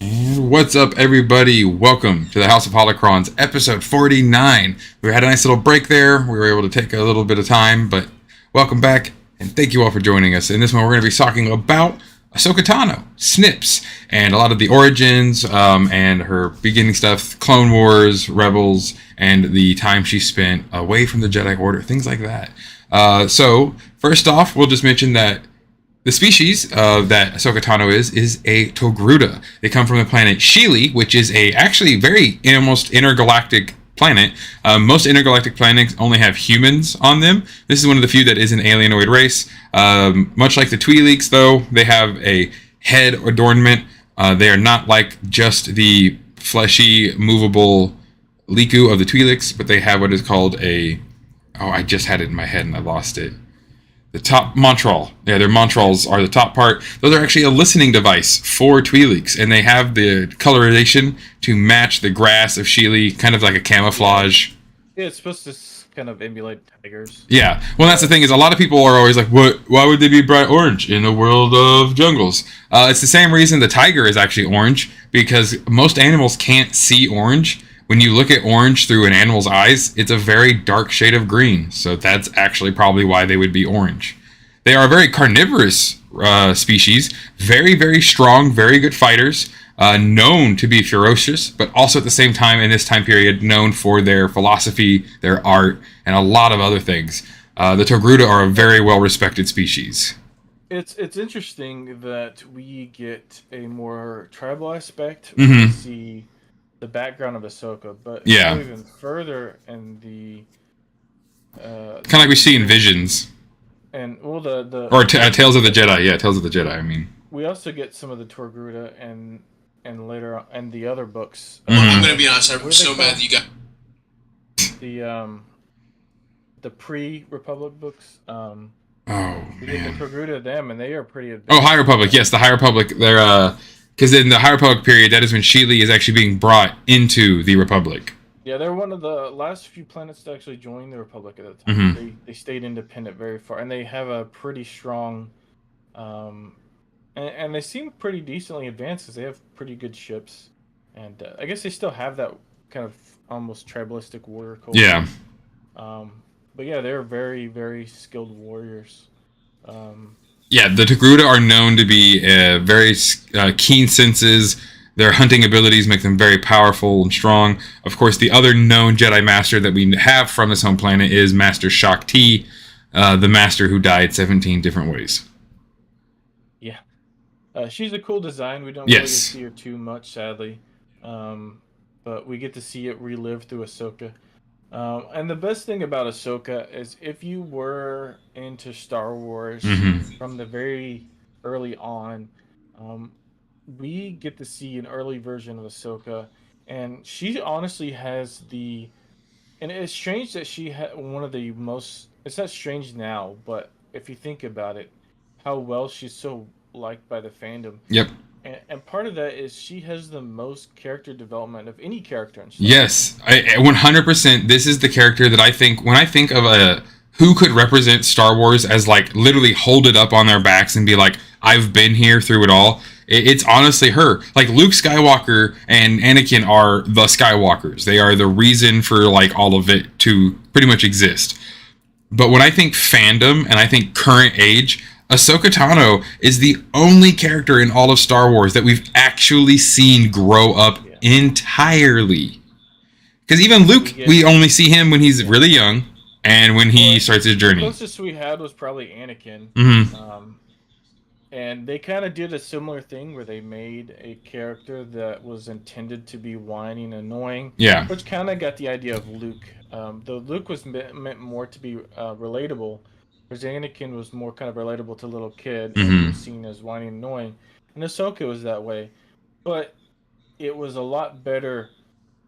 And what's up, everybody? Welcome to the House of Holocrons, episode 49. We had a nice little break there. We were able to take a little bit of time, but welcome back, and thank you all for joining us. In this one, we're going to be talking about Ahsoka Tano, Snips, and a lot of the origins and her beginning stuff, Clone Wars, Rebels, and the time she spent away from the Jedi Order, things like that. So, first off, we'll just mention that the species that Ahsoka Tano is a Togruta. They come from the planet Sheely, which is a actually very almost intergalactic planet. Most intergalactic planets only have humans on them. This is one of the few that is an alienoid race. Much like the Twi'leks, though, they have a head adornment. They are not like just the fleshy, movable Liku of the Twi'leks, but they have what is called a... Oh, I just had it in my head and I lost it. The top Montreal. Yeah, their Montrals are the top part. Those are actually a listening device for Twi'leks, and they have the colorization to match the grass of Sheely, kind of like a camouflage. Yeah, it's supposed to kind of emulate tigers. Yeah. Well, that's the thing is a lot of people are always like, "What? Why would they be bright orange in a world of jungles?" It's the same reason the tiger is actually orange, because most animals can't see orange. When you look at orange through an animal's eyes, it's a very dark shade of green. So that's actually probably why they would be orange. They are a very carnivorous species, very, very strong, very good fighters, known to be ferocious, but also at the same time in this time period known for their philosophy, their art, and a lot of other things. The Togruta are a very well-respected species. It's interesting that we get a more tribal aspect. Mm-hmm. We see the background of Ahsoka, but yeah, go even further in the kind of like we see in Visions, and well the or Tales of the Jedi. Yeah, Tales of the Jedi. I mean, we also get some of the Togruta and later on, and the other books. I'm gonna be honest. I'm so mad that you got the pre-Republic books. Oh we man, get the Togruta of them, and they are pretty advanced. Oh, High Republic. Yes, the High Republic. They're because in the High Republic period, that is when Sheely is actually being brought into the Republic. Yeah, they're one of the last few planets to actually join the Republic at the time. Mm-hmm. They stayed independent very far, and they have a pretty strong, and they seem pretty decently advanced because they have pretty good ships, and I guess they still have that kind of almost tribalistic warrior culture. Yeah. But yeah, they're very, very skilled warriors. Yeah, the Togruta are known to be very keen senses. Their hunting abilities make them very powerful and strong. Of course, the other known Jedi Master that we have from this home planet is Master Shakti, the Master who died 17 different ways. Yeah. She's a cool design. We don't really get to see her too much, sadly. But we get to see it relive through Ahsoka. And the best thing about Ahsoka is if you were into Star Wars from the very early on, we get to see an early version of Ahsoka, and she honestly has and it's strange that she had one of the most, it's not strange now, but if you think about it, how well she's so liked by the fandom. Yep. And part of that is she has the most character development of any character in Star Wars. Yes, 100%. This is the character that I think, when I think of who could represent Star Wars as like literally hold it up on their backs and be like, I've been here through it all. It's honestly her. Like Luke Skywalker and Anakin are the Skywalkers. They are the reason for like all of it to pretty much exist. But when I think fandom and I think current age, Ahsoka Tano is the only character in all of Star Wars that we've actually seen grow up entirely. Because even Luke, we only see him when he's really young and when he starts his journey. The closest we had was probably Anakin. Mm-hmm. And they kind of did a similar thing where they made a character that was intended to be whiny and annoying. Yeah. Which kind of got the idea of Luke. Though Luke was meant more to be relatable. Whereas Anakin was more kind of relatable to a little kid and was seen as whiny and annoying. And Ahsoka was that way. But it was a lot better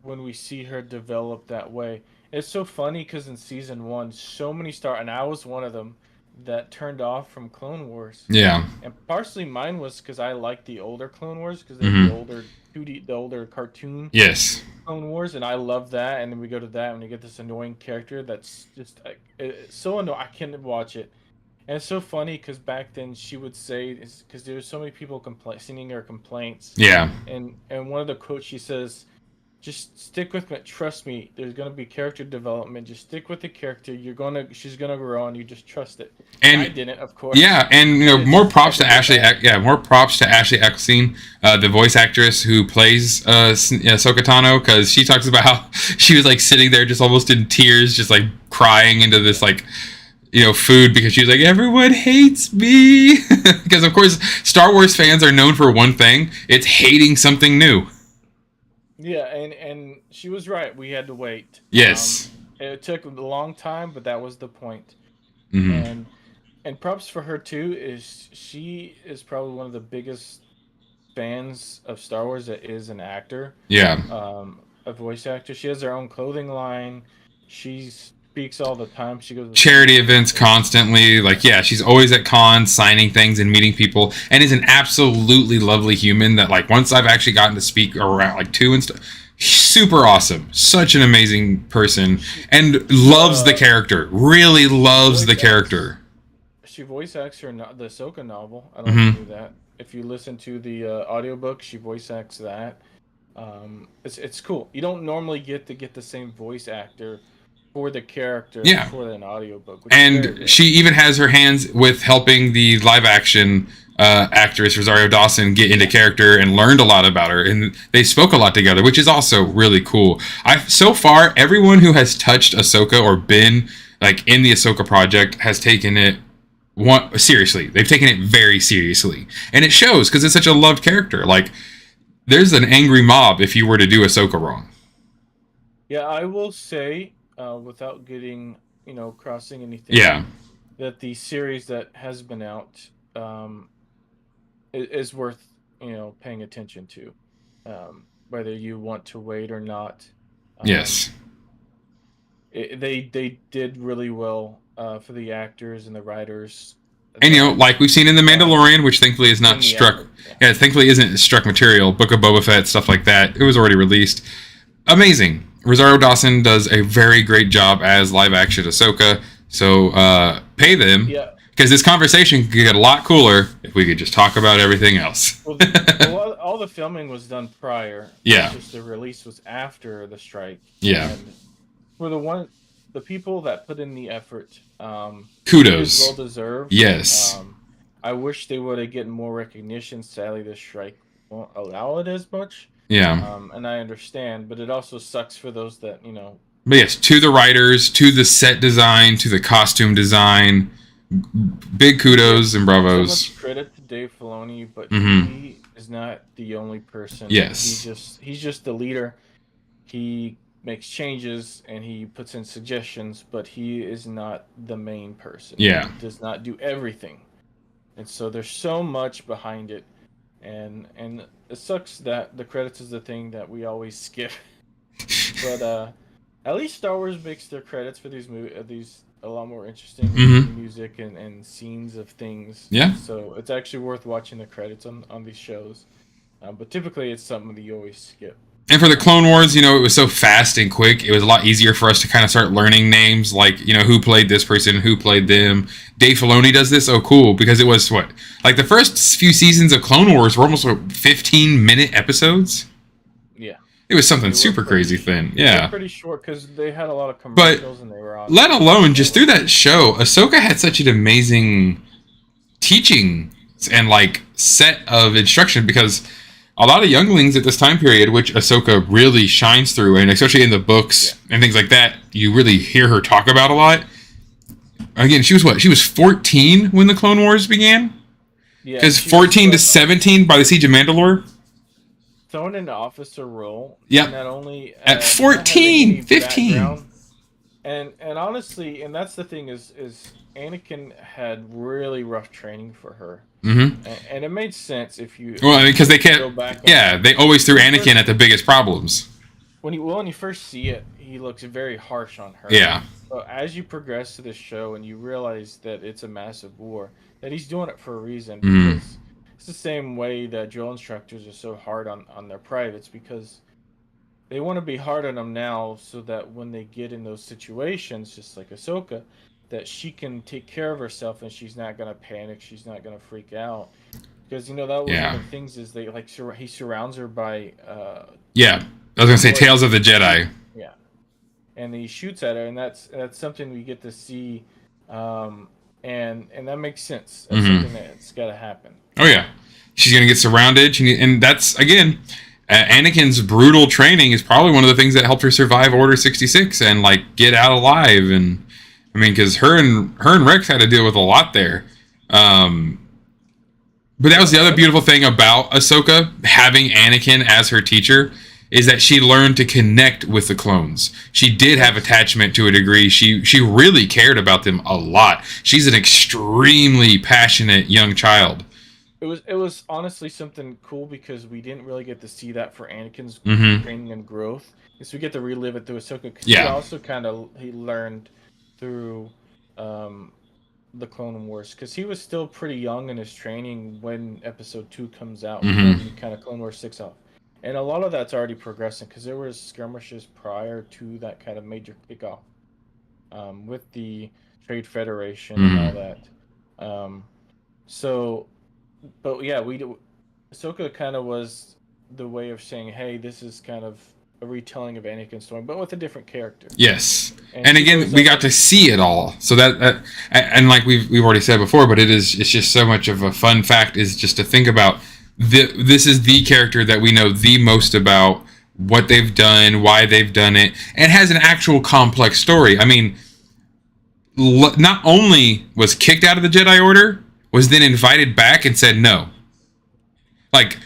when we see her develop that way. It's so funny because in season 1, so many and I was one of them, that turned off from Clone Wars. Yeah. And partially mine was because I liked the older Clone Wars because they're the older 2D, the older cartoon. Yes. Clone Wars, and I love that. And then we go to that, and we get this annoying character that's just it's so annoying. I can't watch it. And it's so funny because back then she would say, because there were so many people sending her complaints. Yeah. And one of the quotes she says, "Just stick with me. Trust me. There's gonna be character development. Just stick with the character. She's gonna grow, and you just trust it." And I And didn't, of course. yeah, and more props to Ashley. Yeah, more props to Ashley Eckstein, the voice actress who plays Ahsoka Tano, because she talks about how she was like sitting there just almost in tears, just like crying into this like food, because she was like, everyone hates me. Because of course Star Wars fans are known for one thing: it's hating something new. Yeah, and she was right. We had to wait. Yes. It took a long time, but that was the point. Mm-hmm. And props for her too. She is probably one of the biggest fans of Star Wars that is an actor. Yeah. A voice actor. She has her own clothing line. She speaks all the time. She goes to Charity events constantly. Like, yeah, she's always at cons, signing things and meeting people, and is an absolutely lovely human that, like, once I've actually gotten to speak around, like, to and stuff, super awesome. Such an amazing person, and loves the character. Really loves the character. She voice acts the Ahsoka novel. I don't know if you knew that. If you listen to the audiobook, she voice acts that. It's cool. You don't normally get the same voice actor for the character for an audiobook. And she even has her hands with helping the live action actress Rosario Dawson get into character, and learned a lot about her, and they spoke a lot together, which is also really cool. So far, everyone who has touched Ahsoka or been like in the Ahsoka project has taken it seriously. They've taken it very seriously, and it shows because it's such a loved character. Like, there's an angry mob if you were to do Ahsoka wrong. Yeah, I will say, without getting crossing anything. Yeah. That the series that has been out is worth paying attention to, whether you want to wait or not. Yes. They did really well for the actors and the writers. And like we've seen in The Mandalorian, which thankfully is not struck. Thankfully isn't struck material. Book of Boba Fett, stuff like that. It was already released. Amazing. Rosario Dawson does a very great job as live action Ahsoka. So pay them. Yeah. Because this conversation could get a lot cooler if we could just talk about everything else. Well, all the filming was done prior. Yeah. Just the release was after the strike. Yeah. And for the people that put in the effort, kudos. Well deserved. Yes. I wish they would have gotten more recognition. Sadly, the strike won't allow it as much. Yeah. And I understand, but it also sucks for those that But yes, to the writers, to the set design, to the costume design, big kudos and bravos. So much credit to Dave Filoni, but he is not the only person. Yes. He's just the leader. He makes changes and he puts in suggestions, but he is not the main person. Yeah. He does not do everything. And so there's so much behind it. And it sucks that the credits is the thing that we always skip. But at least Star Wars makes their credits for these movies a lot more interesting, music and scenes of things. Yeah. So it's actually worth watching the credits on these shows. But typically it's something that you always skip. And for the Clone Wars, it was so fast and quick. It was a lot easier for us to kind of start learning names, like, who played this person, who played them. Dave Filoni does this. Oh, cool. Because it was like the first few seasons of Clone Wars were almost 15-minute episodes. Yeah. It was something super crazy thin. Yeah. Pretty short because they had a lot of commercials and they were on. Let alone just through that show, Ahsoka had such an amazing teaching and like set of instruction, because a lot of younglings at this time period, which Ahsoka really shines through, and especially in the books and things like that, you really hear her talk about a lot. Again, she was She was 14 when the Clone Wars began? Yeah. Because 14 to 17 by the Siege of Mandalore? Thrown into officer role. Yep. Not only at 14, 15. And honestly, and that's the thing is Anakin had really rough training for her. Mm-hmm. And it made sense if you. Well, I mean, because they can't. Yeah, they always threw Anakin at the biggest problems. When you first see it, he looks very harsh on her. Yeah. But as you progress to the show and you realize that it's a massive war, that he's doing it for a reason, because it's the same way that drill instructors are so hard on their privates, because they want to be hard on them now so that when they get in those situations, just like Ahsoka, that she can take care of herself and she's not gonna panic, she's not gonna freak out. Because that was one of the things is they he surrounds her by yeah. I was gonna say Tales of the Jedi. Yeah, and he shoots at her, and that's something we get to see, and that makes sense. That's something that's got to happen. Oh yeah, she's gonna get surrounded, and that's again, Anakin's brutal training is probably one of the things that helped her survive Order 66 and like get out alive. And I mean, because her and Rex had to deal with a lot there. But that was the other beautiful thing about Ahsoka having Anakin as her teacher, is that she learned to connect with the clones. She did have attachment to a degree. She really cared about them a lot. She's an extremely passionate young child. It was honestly something cool because we didn't really get to see that for Anakin's training and growth. So we get to relive it through Ahsoka. Because he also he learned through the Clone Wars, because he was still pretty young in his training when Episode 2 comes out, when kind of Clone Wars 6 off. And a lot of that's already progressing, because there was skirmishes prior to that kind of major kickoff with the Trade Federation and all that. But yeah, Ahsoka kind of was the way of saying, hey, this is kind of a retelling of Anakin's story, but with a different character. Yes, and again, we got to see it all. So that and like we've already said before, but it's just so much of a fun fact is just to think about. This is the character that we know the most about, what they've done, why they've done it, and has an actual complex story. I mean, not only was kicked out of the Jedi Order, was then invited back and said no. Like,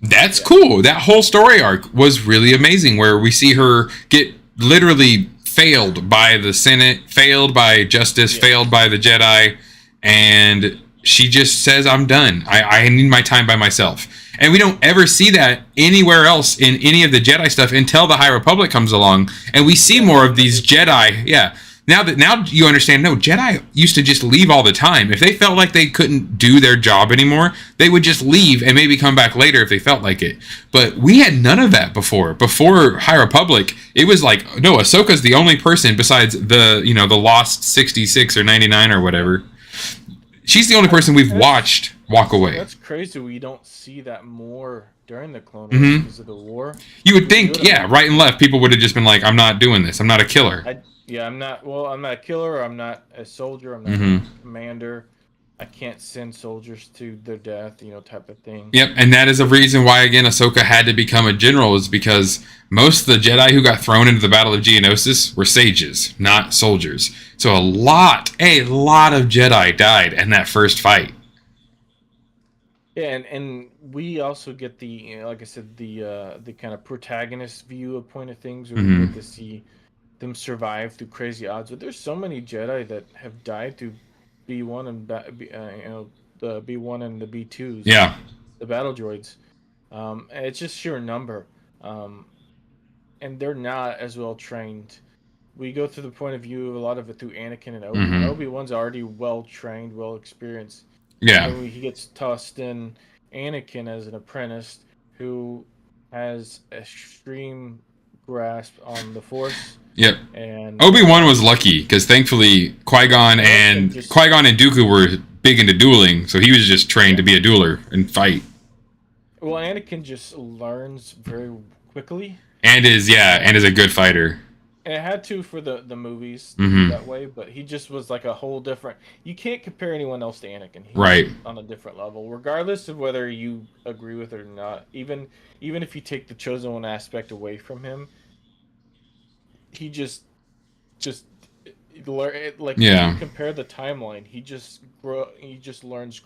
that's cool. That whole story arc was really amazing, where we see her get literally failed by the Senate, failed by Justice, failed by the Jedi, and she just says, I'm done. I need my time by myself. And we don't ever see that anywhere else in any of the Jedi stuff until the High Republic comes along, and we see more of these Jedi. Yeah. Now you understand, no, Jedi used to just leave all the time. If they felt like they couldn't do their job anymore, they would just leave and maybe come back later if they felt like it. But we had none of that before. Before High Republic, it was like, no, Ahsoka's the only person besides the lost 66 or 99 or whatever. She's the only person we've watched walk away. That's crazy. We don't see that more during the Clone Wars because of the war. You would think, right and left, people would have just been like, I'm not doing this. I'm not a killer. I'm not a killer. I'm not a soldier. I'm not a commander. I can't send soldiers to their death, type of thing. Yep, and that is a reason why, again, Ahsoka had to become a general, is because most of the Jedi who got thrown into the Battle of Geonosis were sages, not soldiers. So a lot of Jedi died in that first fight. Yeah, and we also get the, like I said, the kind of protagonist view of point of things, where we get to see them survive through crazy odds. But there's so many Jedi that have died through B1 and the B1 and the B2s. Yeah, the battle droids. And it's just sheer number, and they're not as well trained. We go through the point of view of a lot of it through Anakin and Obi. Obi-Wan's already well trained, well experienced. Yeah, so he gets tossed in Anakin as an apprentice who has extreme grasp on the Force. Yep. And Obi-Wan was lucky because thankfully Qui-Gon and Dooku were big into dueling, so he was just trained to be a dueler and fight. Well, Anakin just learns very quickly. And is a good fighter. And it had to for the movies that way, but he just was like a whole different. You can't compare anyone else to Anakin. He's on a different level, regardless of whether you agree with it or not. Even if you take the chosen one aspect away from him, he just learn like if you compare the timeline. He just learns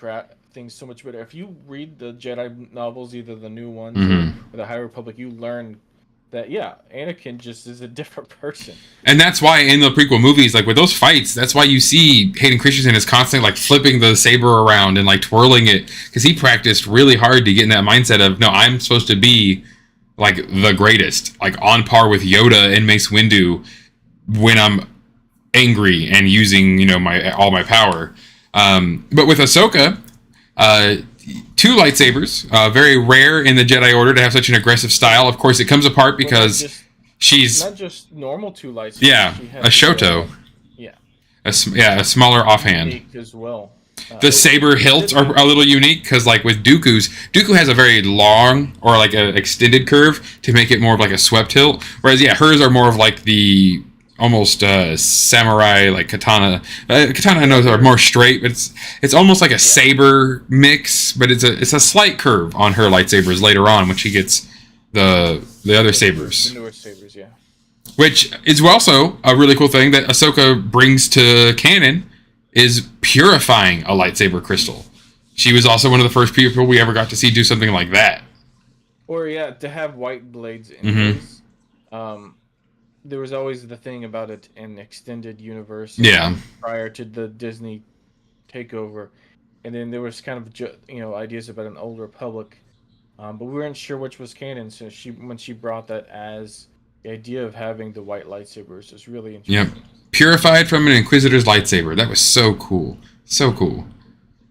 things so much better. If you read the Jedi novels, either the new ones or the High Republic, you learn that Anakin just is a different person. And that's why in the prequel movies, like with those fights, that's why you see Hayden Christensen is constantly like flipping the saber around and like twirling it, because he practiced really hard to get in that mindset of, no, I'm supposed to be like the greatest, like on par with Yoda and Mace Windu when I'm angry and using all my power. But with Ahsoka, 2 lightsabers, very rare in the Jedi Order to have such an aggressive style. Of course, it comes apart because she's not just normal 2 lightsabers. Yeah, a Shoto. a smaller offhand. Unique as well. The saber hilts are a little unique because, like with Dooku has a very long or like an extended curve to make it more of like a swept hilt. Whereas, hers are more of like the almost samurai like katana. Katana I know are more straight, but it's almost like a saber mix, but it's a slight curve on her lightsabers later on when she gets the other sabers. The newer sabers, yeah. Which is also a really cool thing that Ahsoka brings to canon. Is purifying a lightsaber crystal. She was also one of the first people we ever got to see do something like that. Or to have white blades in those. There was always the thing about it in extended universe. Prior to the Disney takeover, and then there was kind of ideas about an Old Republic, but we weren't sure which was canon. So when she brought that as the idea of having the white lightsabers was really interesting. Yep. Purified from an Inquisitor's lightsaber. That was so cool. So cool.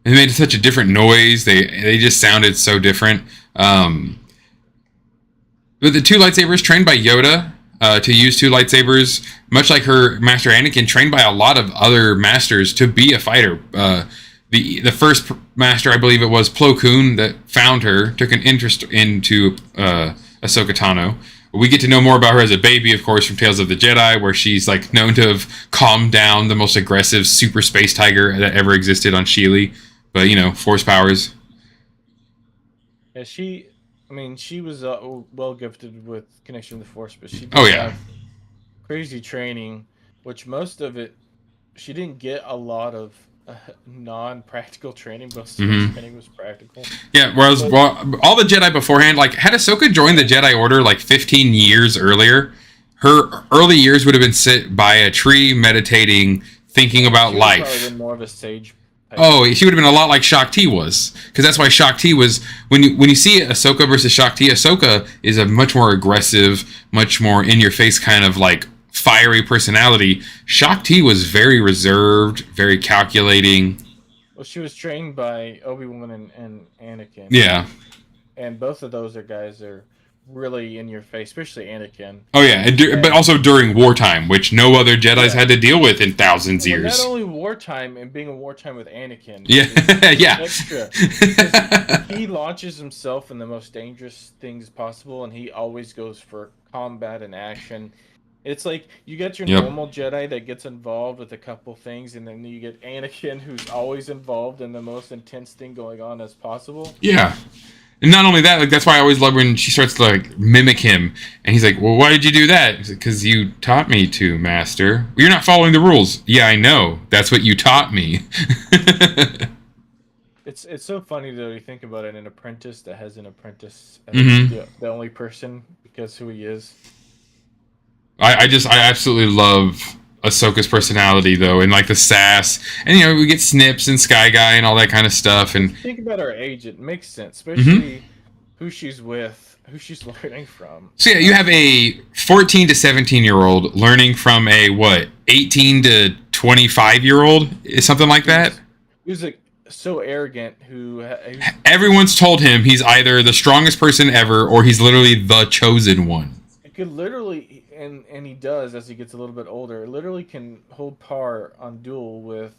It made such a different noise. They just sounded so different. But the two lightsabers trained by Yoda to use two lightsabers, much like her master Anakin, trained by a lot of other masters to be a fighter. The first master, I believe it was Plo Koon, that found her, took an interest into Ahsoka Tano. We get to know more about her as a baby, of course, from Tales of the Jedi, where she's like known to have calmed down the most aggressive super space tiger that ever existed on Sheely. But force powers. Yeah, she was well gifted with connection to the Force, but she did have crazy training, which most of it she didn't get a lot of non-practical training. Most of the training was practical. Yeah, whereas all the Jedi beforehand, like had Ahsoka joined the Jedi Order like 15 years earlier, her early years would have been sit by a tree, meditating, thinking about life. She would have been more of a sage. Oh, she would have been a lot like Shaak Ti was, because that's why Shaak Ti was when you see Ahsoka versus Shaak Ti, Ahsoka is a much more aggressive, much more in your face kind of like fiery personality. Shaak Ti was very reserved, very calculating. Well, she was trained by Obi-Wan and Anakin. Yeah. And both of those guys are really in your face, especially Anakin. Oh yeah, but also during wartime, which no other Jedis had to deal with in thousands of years. Not only wartime and being in wartime with Anakin. Yeah, extra. He launches himself in the most dangerous things possible, and he always goes for combat and action. It's like you get your normal Jedi that gets involved with a couple things, and then you get Anakin, who's always involved in the most intense thing going on as possible. Yeah. And not only that, like that's why I always love when she starts to like mimic him, and he's like, "Well, why did you do that?" Because you taught me to, Master. Well, you're not following the rules. Yeah, I know. That's what you taught me. It's so funny though. You think about it, an apprentice that has an apprentice as the only person because who he is. I absolutely love Ahsoka's personality though, and like the sass, and we get Snips and Sky Guy and all that kind of stuff. And think about her age, it makes sense, especially who she's with, who she's learning from. So yeah, you have a 14 to 17-year-old learning from a 18 to 25-year-old, something like that. Who's so arrogant, everyone's told him he's either the strongest person ever or he's literally the chosen one. It could literally. And he does as he gets a little bit older. Literally can hold par on duel with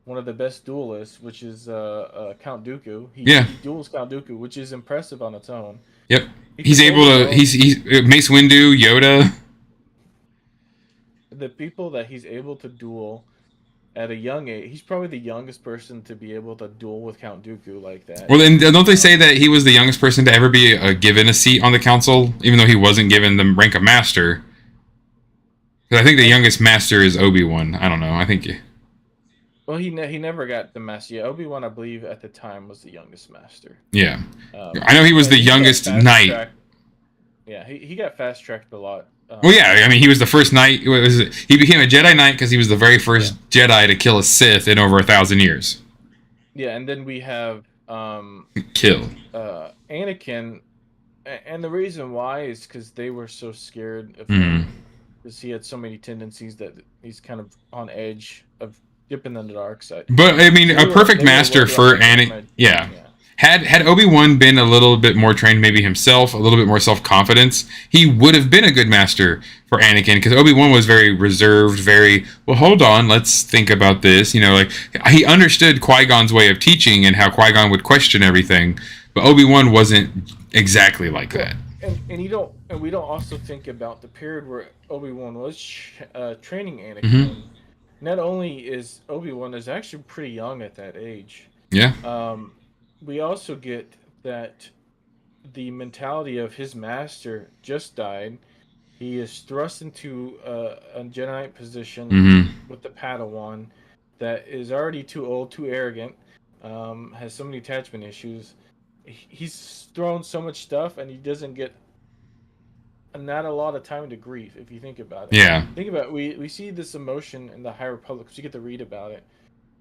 one of the best duelists, which is Count Dooku. He duels Count Dooku, which is impressive on its own. Yep, he's able to. He's Mace Windu, Yoda. The people that he's able to duel at a young age, he's probably the youngest person to be able to duel with Count Dooku like that. Well, then don't they say that he was the youngest person to ever be given a seat on the council, even though he wasn't given the rank of master? I think the youngest master is Obi-Wan. I don't know. I think. Well, he never got the master. Yeah, Obi-Wan, I believe, at the time was the youngest master. Yeah, I know he was the youngest knight. Yeah, he got fast-tracked a lot. Well, yeah, I mean, he was the first knight. He became a Jedi Knight because he was the very first Jedi to kill a Sith in over 1,000 years. Yeah, and then we have Anakin, and the reason why is because they were so scared of him. Because he had so many tendencies that he's kind of on edge of dipping in the dark side. But I mean, a perfect master for Anakin. Yeah, Had Obi-Wan been a little bit more trained, maybe himself, a little bit more self-confidence, he would have been a good master for Anakin, because Obi-Wan was very reserved, very, well, hold on, let's think about this. You know, like, he understood Qui-Gon's way of teaching and how Qui-Gon would question everything, but Obi-Wan wasn't exactly like that. And we don't also think about the period where Obi-Wan was training Anakin. Not only is Obi-Wan is actually pretty young at that age. Yeah. We also get that the mentality of his master just died. He is thrust into a Jedi position with the Padawan that is already too old, too arrogant, has so many attachment issues. He's thrown so much stuff, and he doesn't get not a lot of time to grieve, if you think about it. Yeah. Think about it. We see this emotion in the High Republic, so you get to read about it,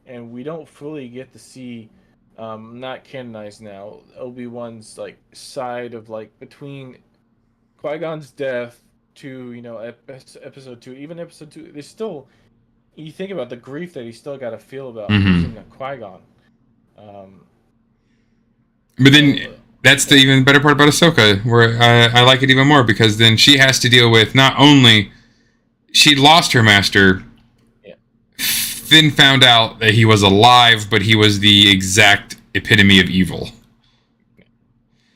and we don't fully get to see, not canonized now, Obi-Wan's like side of like between Qui-Gon's death to, you know, episode 2, even episode 2, there's still, you think about the grief that he still got to feel about losing Qui-Gon. But then that's the even better part about Ahsoka, where I like it even more, because then she has to deal with not only she lost her master, then found out that he was alive, but he was the exact epitome of evil.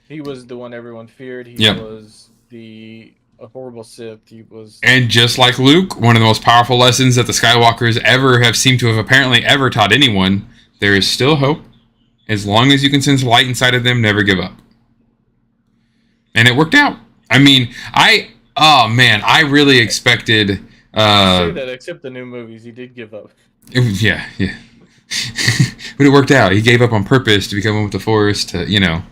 He was the one everyone feared. He was a horrible Sith. He was, and just like Luke, one of the most powerful lessons that the Skywalkers ever have seemed to have apparently ever taught anyone: there is still hope. As long as you can sense light inside of them, never give up. And it worked out. I mean, I really expected... say that, except the new movies, he did give up. Yeah. But it worked out. He gave up on purpose to become one with the Force, to, you know...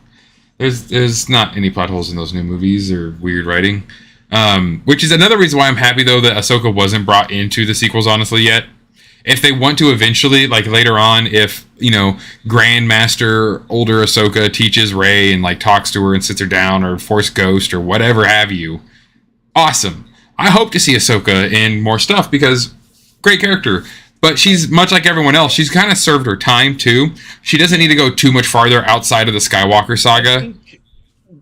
There's not any plot holes in those new movies or weird writing. Which is another reason why I'm happy, though, that Ahsoka wasn't brought into the sequels, honestly, yet. If they want to eventually, like later on, if, you know, Grandmaster older Ahsoka teaches Rey and like talks to her and sits her down, or Force Ghost or whatever have you, awesome. I hope to see Ahsoka in more stuff, because great character. But she's much like everyone else. She's kind of served her time too. She doesn't need to go too much farther outside of the Skywalker saga. I think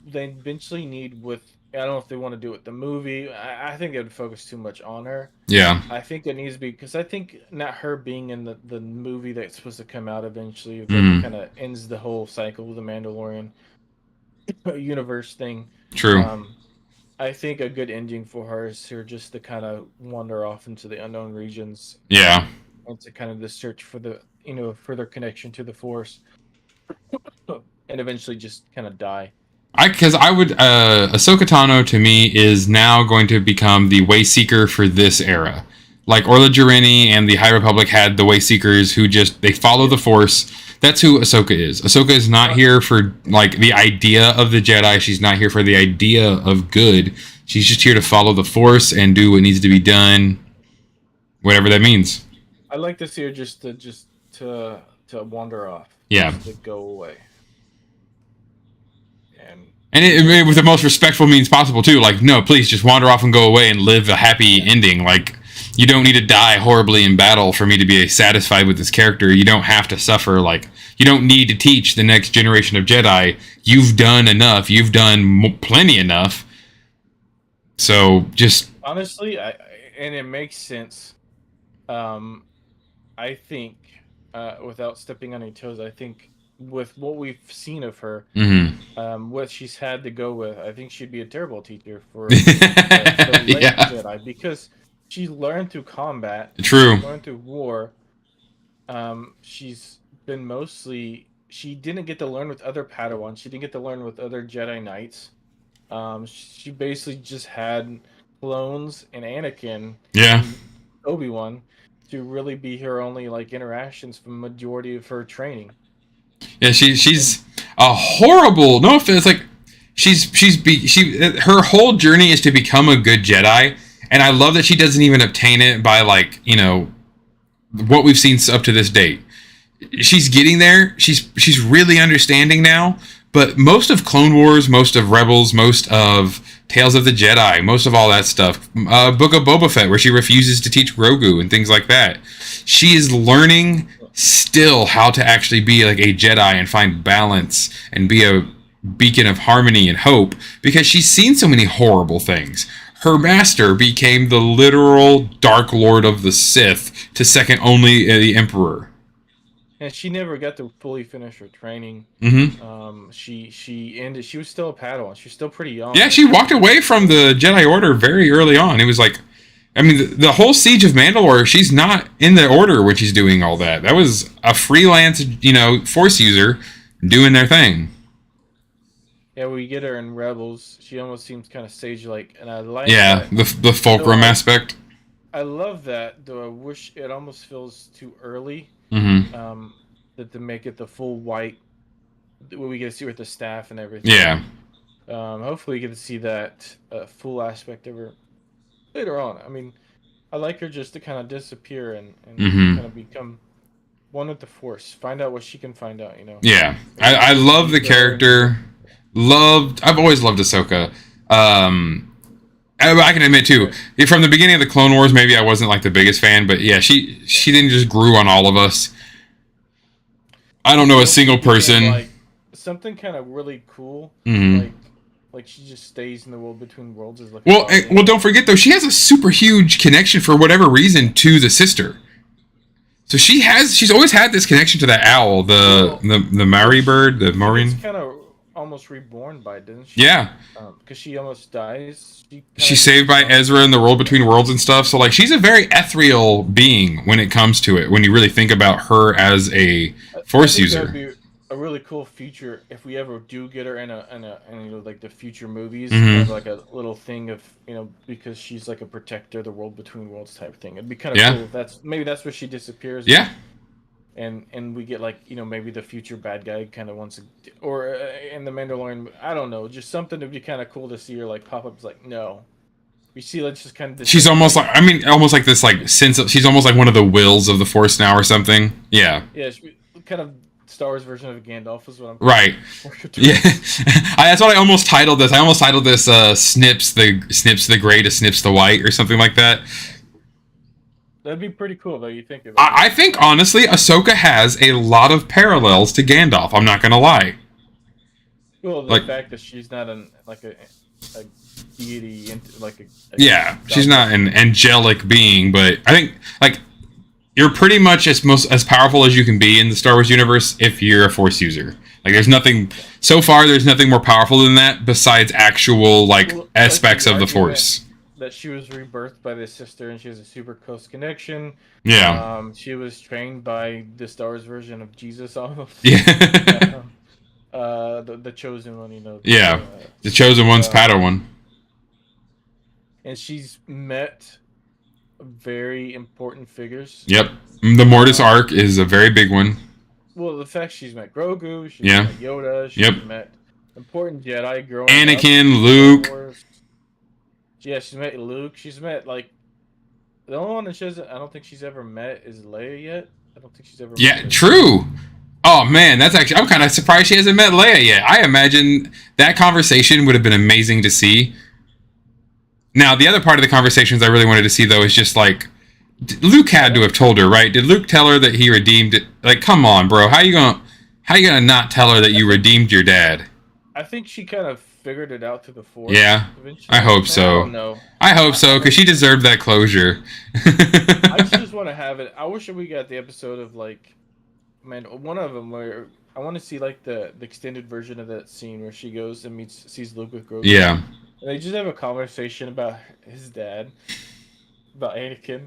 they eventually need with. I don't know if they want to do it with the movie. I think it would focus too much on her. Yeah. I think it needs to be, because I think not her being in the movie that's supposed to come out eventually, that kind of ends the whole cycle of the Mandalorian universe thing. True. I think a good ending for her is her just to kind of wander off into the unknown regions. Yeah. And to kind of the search for the, you know, further connection to the Force. And eventually just kind of die. Ahsoka Tano to me is now going to become the Wayseeker for this era. Like Orla Jareni and the High Republic had the Wayseekers who they follow the Force. That's who Ahsoka is. Ahsoka is not here for like the idea of the Jedi. She's not here for the idea of good. She's just here to follow the Force and do what needs to be done, whatever that means. I like to see her just to wander off. Yeah. Just to go away. And it with the most respectful means possible, too. Like, no, please, just wander off and go away and live a happy ending. Like, you don't need to die horribly in battle for me to be satisfied with this character. You don't have to suffer. Like, you don't need to teach the next generation of Jedi. You've done enough. You've done plenty enough. So, just... Honestly, and it makes sense. I think, without stepping on any toes, I think... with what we've seen of her, what she's had to go with, I think she'd be a terrible teacher for the late Jedi, because she learned through combat. True. She learned through war. She's been mostly... She didn't get to learn with other Padawans. She didn't get to learn with other Jedi Knights. She basically just had clones and Anakin and Obi-Wan to really be her only like interactions for the majority of her training. Yeah, she's a horrible. No offense, like her whole journey is to become a good Jedi, and I love that she doesn't even obtain it by like, you know, what we've seen up to this date. She's getting there. She's really understanding now. But most of Clone Wars, most of Rebels, most of Tales of the Jedi, most of all that stuff, Book of Boba Fett, where she refuses to teach Grogu and things like that. She is learning still how to actually be like a Jedi and find balance and be a beacon of harmony and hope, because she's seen so many horrible things. Her master became the literal Dark Lord of the Sith, to second only the Emperor. And she never got to fully finish her training. Mm-hmm. She ended. She was still a Padawan. She's still pretty young. Yeah, she walked away from the Jedi Order very early on. It was like, I mean, the whole Siege of Mandalore, she's not in the Order when she's doing all that. That was a freelance, Force user doing their thing. Yeah, we get her in Rebels. She almost seems kind of sage-like, and I like that. The fulcrum aspect. I love that, though I wish it almost feels too early. Mm-hmm. That to make it the full white, what we get to see with the staff and everything. Yeah. Hopefully we get to see that full aspect of her later on. I mean, I like her just to kind of disappear and kind of become one with the Force. Find out what she can find out, Yeah. I love the character. I've always loved Ahsoka. I can admit too, from the beginning of the Clone Wars, maybe I wasn't like the biggest fan, but yeah, she then just grew on all of us. I don't know a single person. Like something kind of really cool. Like she just stays in the world between worlds. Is like well, don't forget though, she has a super huge connection for whatever reason to the sister. So she's always had this connection to that owl, the Maori bird, the Maureen. It's kind of almost reborn by it, didn't she? Yeah. Because she almost dies. She's saved by Ezra in the world between worlds and stuff. So like she's a very ethereal being when it comes to it. When you really think about her as a Force user. That would be a really cool feature if we ever do get her in like the future movies. Like a little thing of because she's like a protector of the world between worlds type thing. It'd be kind of cool. Maybe that's where she disappears. Yeah. And we get like maybe the future bad guy kind of wants to, or in the Mandalorian, I don't know, just something to be kind of cool to see her like pop up. It's like no, we see let's just kind of. She's almost like almost like this like sense of, she's almost like one of the wills of the Force now or something. Yeah. Yeah, kind of Star Wars version of Gandalf is what I'm. Right. Yeah. That's what I almost titled this. I almost titled this Snips the Gray to Snips the White or something like that. That'd be pretty cool, though. You think about it. I think honestly, Ahsoka has a lot of parallels to Gandalf. I'm not gonna lie. Well, the fact that she's not a deity, she's not an angelic being, but I think like you're pretty much as powerful as you can be in the Star Wars universe if you're a Force user. Like there's nothing more powerful than that besides actual aspects of the Force. That she was rebirthed by this sister and she has a super close connection. Yeah. She was trained by the Star Wars version of Jesus almost. Yeah. The chosen one, the chosen one's Padawan. And she's met very important figures. Yep. The Mortis arc is a very big one. Well, the fact she's met Grogu, she's met Yoda, she's met important Jedi growing Anakin, up, Luke. Yeah, she's met Luke. She's met the only one that she hasn't. I don't think she's ever met is Leia yet. I don't think she's ever. Yeah, true. Oh man, that's actually. I'm kind of surprised she hasn't met Leia yet. I imagine that conversation would have been amazing to see. Now, the other part of the conversations I really wanted to see though is just like Luke had to have told her, right? Did Luke tell her that he redeemed it? Like, come on, bro. How you gonna not tell her that you redeemed your dad? I think she kind of figured it out through the Force. Yeah, I hope so. I hope so, because she deserved that closure. I just want to have it. I wish we got the episode of one of them where I want to see the extended version of that scene where she goes and sees Luke with Grogu. Yeah. And they just have a conversation about his dad, about Anakin.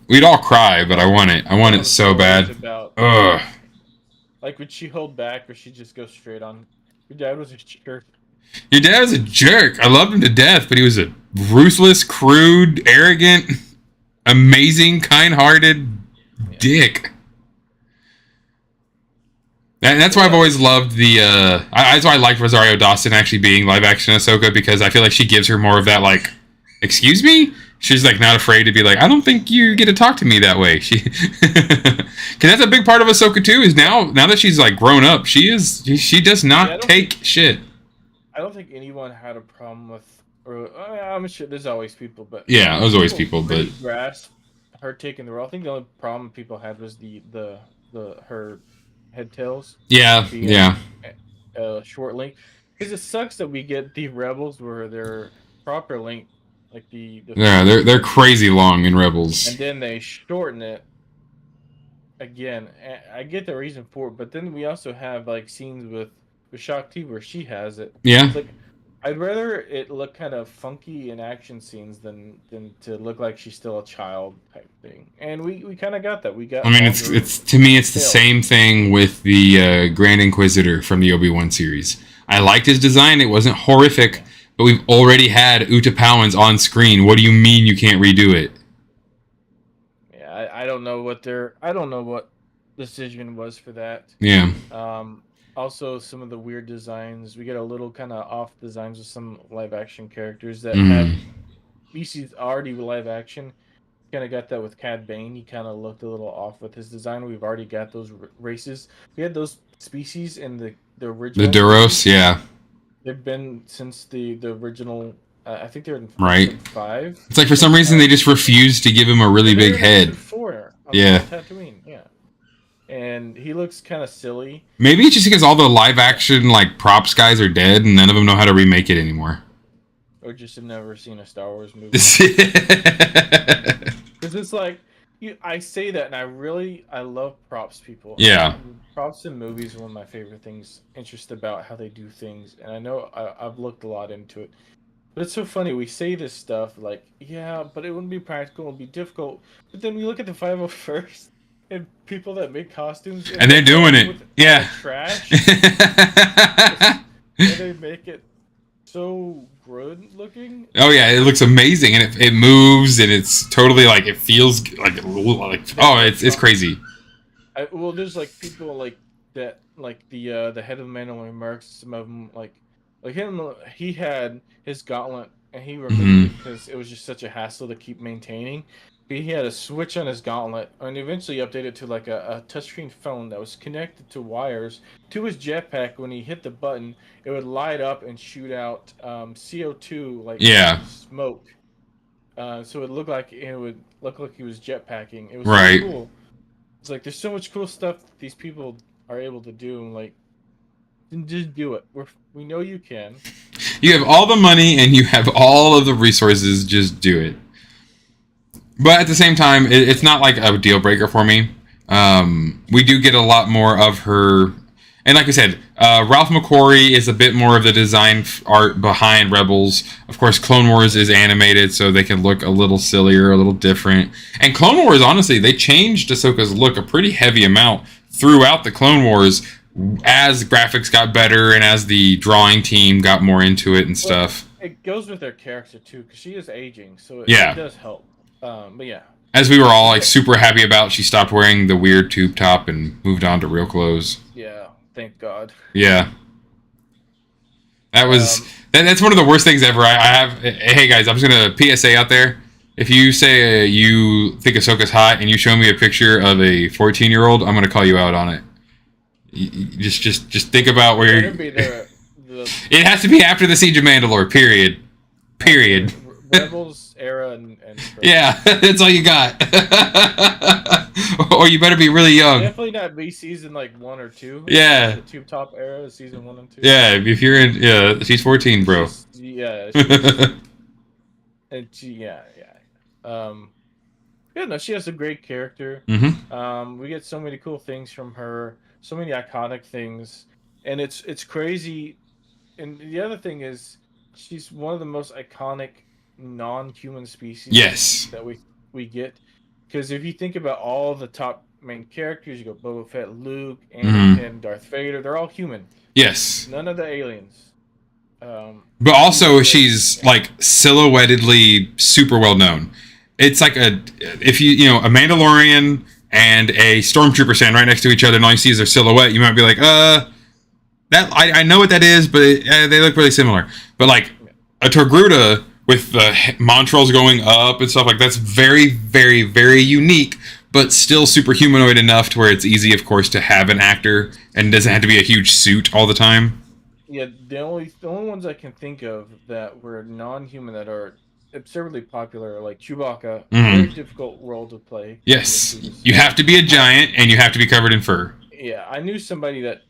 We'd all cry, but I want it. I want it so bad. Ugh. Like, would she hold back, or she just go straight on? Your dad was a jerk. Your dad was a jerk. I loved him to death, but he was a ruthless, crude, arrogant, amazing, kind-hearted dick. And that's why I've always loved that's why I liked Rosario Dawson actually being live-action Ahsoka, because I feel like she gives her more of that, excuse me? She's, not afraid to be like, I don't think you get to talk to me that way. Because that's a big part of Ahsoka, too, is now that she's, grown up, she does not take shit. I don't think anyone had a problem with, I'm sure there's always people, but... Yeah, there's always people, but... grasp her taking the role. I think the only problem people had was her head tails. Yeah, yeah. Short length. Because it sucks that we get the Rebels where they're proper length, like the Yeah, they're crazy long in Rebels. and then they shorten it again. I get the reason for it, but then we also have like scenes with Shakti where she has it. Yeah. It's like I'd rather it look kind of funky in action scenes than to look like she's still a child type thing. And we kind of got that. We got. I mean, it's to me, it's the same thing with the Grand Inquisitor from the Obi-Wan series. I liked his design; it wasn't horrific, but we've already had Utapauans on screen. What do you mean you can't redo it? Yeah, I don't know what decision was for that. Yeah. Also, some of the weird designs. We get a little kind of off designs with some live action characters that had species already live action. Kind of got that with Cad Bane. He kind of looked a little off with his design. We've already got those races. We had those species in the original. The Duros, yeah. They've been since the original. I think they're in right. 5. It's like for some reason they just refused to give him a really big head. 4. Yeah. Tatooine, yeah. And he looks kind of silly. Maybe it's just because all the live action like props guys are dead and none of them know how to remake it anymore. Or just have never seen a Star Wars movie. Because it's like, I say that and I love props people. Yeah. Props in movies are one of my favorite things. Interest about how they do things. And I know I've looked a lot into it. But it's so funny. We say this stuff like, yeah, but it wouldn't be practical. It would be difficult. But then we look at the 501st. And people that make costumes and they're doing it, yeah. Trash, and they make it so good looking. Oh yeah, it looks amazing, and it moves, and it's totally like it feels like oh, it's crazy. Well, there's like people like that, like the head of the Mandalorian Mercs. Some of them like him. He had his gauntlet, and he removed it because it was just such a hassle to keep maintaining. He had a switch on his gauntlet and eventually updated to like a touchscreen phone that was connected to wires to his jetpack. When he hit the button, it would light up and shoot out CO2 like smoke. So it looked like he was jetpacking. It was so cool. It's like there's so much cool stuff that these people are able to do. And like, just do it. We know you can. You have all the money and you have all of the resources. Just do it. But at the same time, it's not like a deal breaker for me. We do get a lot more of her. And like I said, Ralph McQuarrie is a bit more of the design art behind Rebels. Of course, Clone Wars is animated, so they can look a little sillier, a little different. And Clone Wars, honestly, they changed Ahsoka's look a pretty heavy amount throughout the Clone Wars as graphics got better and as the drawing team got more into it and stuff. It goes with their character, too, because she is aging, so it does help. But yeah. As we were all like super happy about, she stopped wearing the weird tube top and moved on to real clothes. Yeah, thank God. Yeah. That was that's one of the worst things ever. I have. Hey guys, I'm just gonna PSA out there. If you say you think Ahsoka's hot and you show me a picture of a 14-year-old, I'm gonna call you out on it. Just think about where you're. It has to be after the Siege of Mandalore. Period. Rebels era and yeah, that's all you got. Or you better be really young. Definitely not be season like 1 or 2. Yeah, the tube top era, season 1 and 2. Yeah, if you're in, she's 14, bro. No, she has a great character. We get so many cool things from her, so many iconic things, and it's crazy. And the other thing is, she's one of the most iconic non-human species that we get, because if you think about all the top main characters, you go Boba Fett, Luke, Anakin, Darth Vader, they're all human. None of the aliens. But also she's like silhouettedly super well known. It's like if you a Mandalorian and a Stormtrooper stand right next to each other and all you see is their silhouette, you might be like that I know what that is, but they look really similar. But like a Togruta with the montrals going up and stuff like that's very, very, very unique, but still super humanoid enough to where it's easy, of course, to have an actor and doesn't have to be a huge suit all the time. Yeah, the only ones I can think of that were non-human that are absurdly popular. Like Chewbacca, very Mm-hmm. difficult role to play. Yes, you have to be a giant and you have to be covered in fur. Yeah, I knew somebody that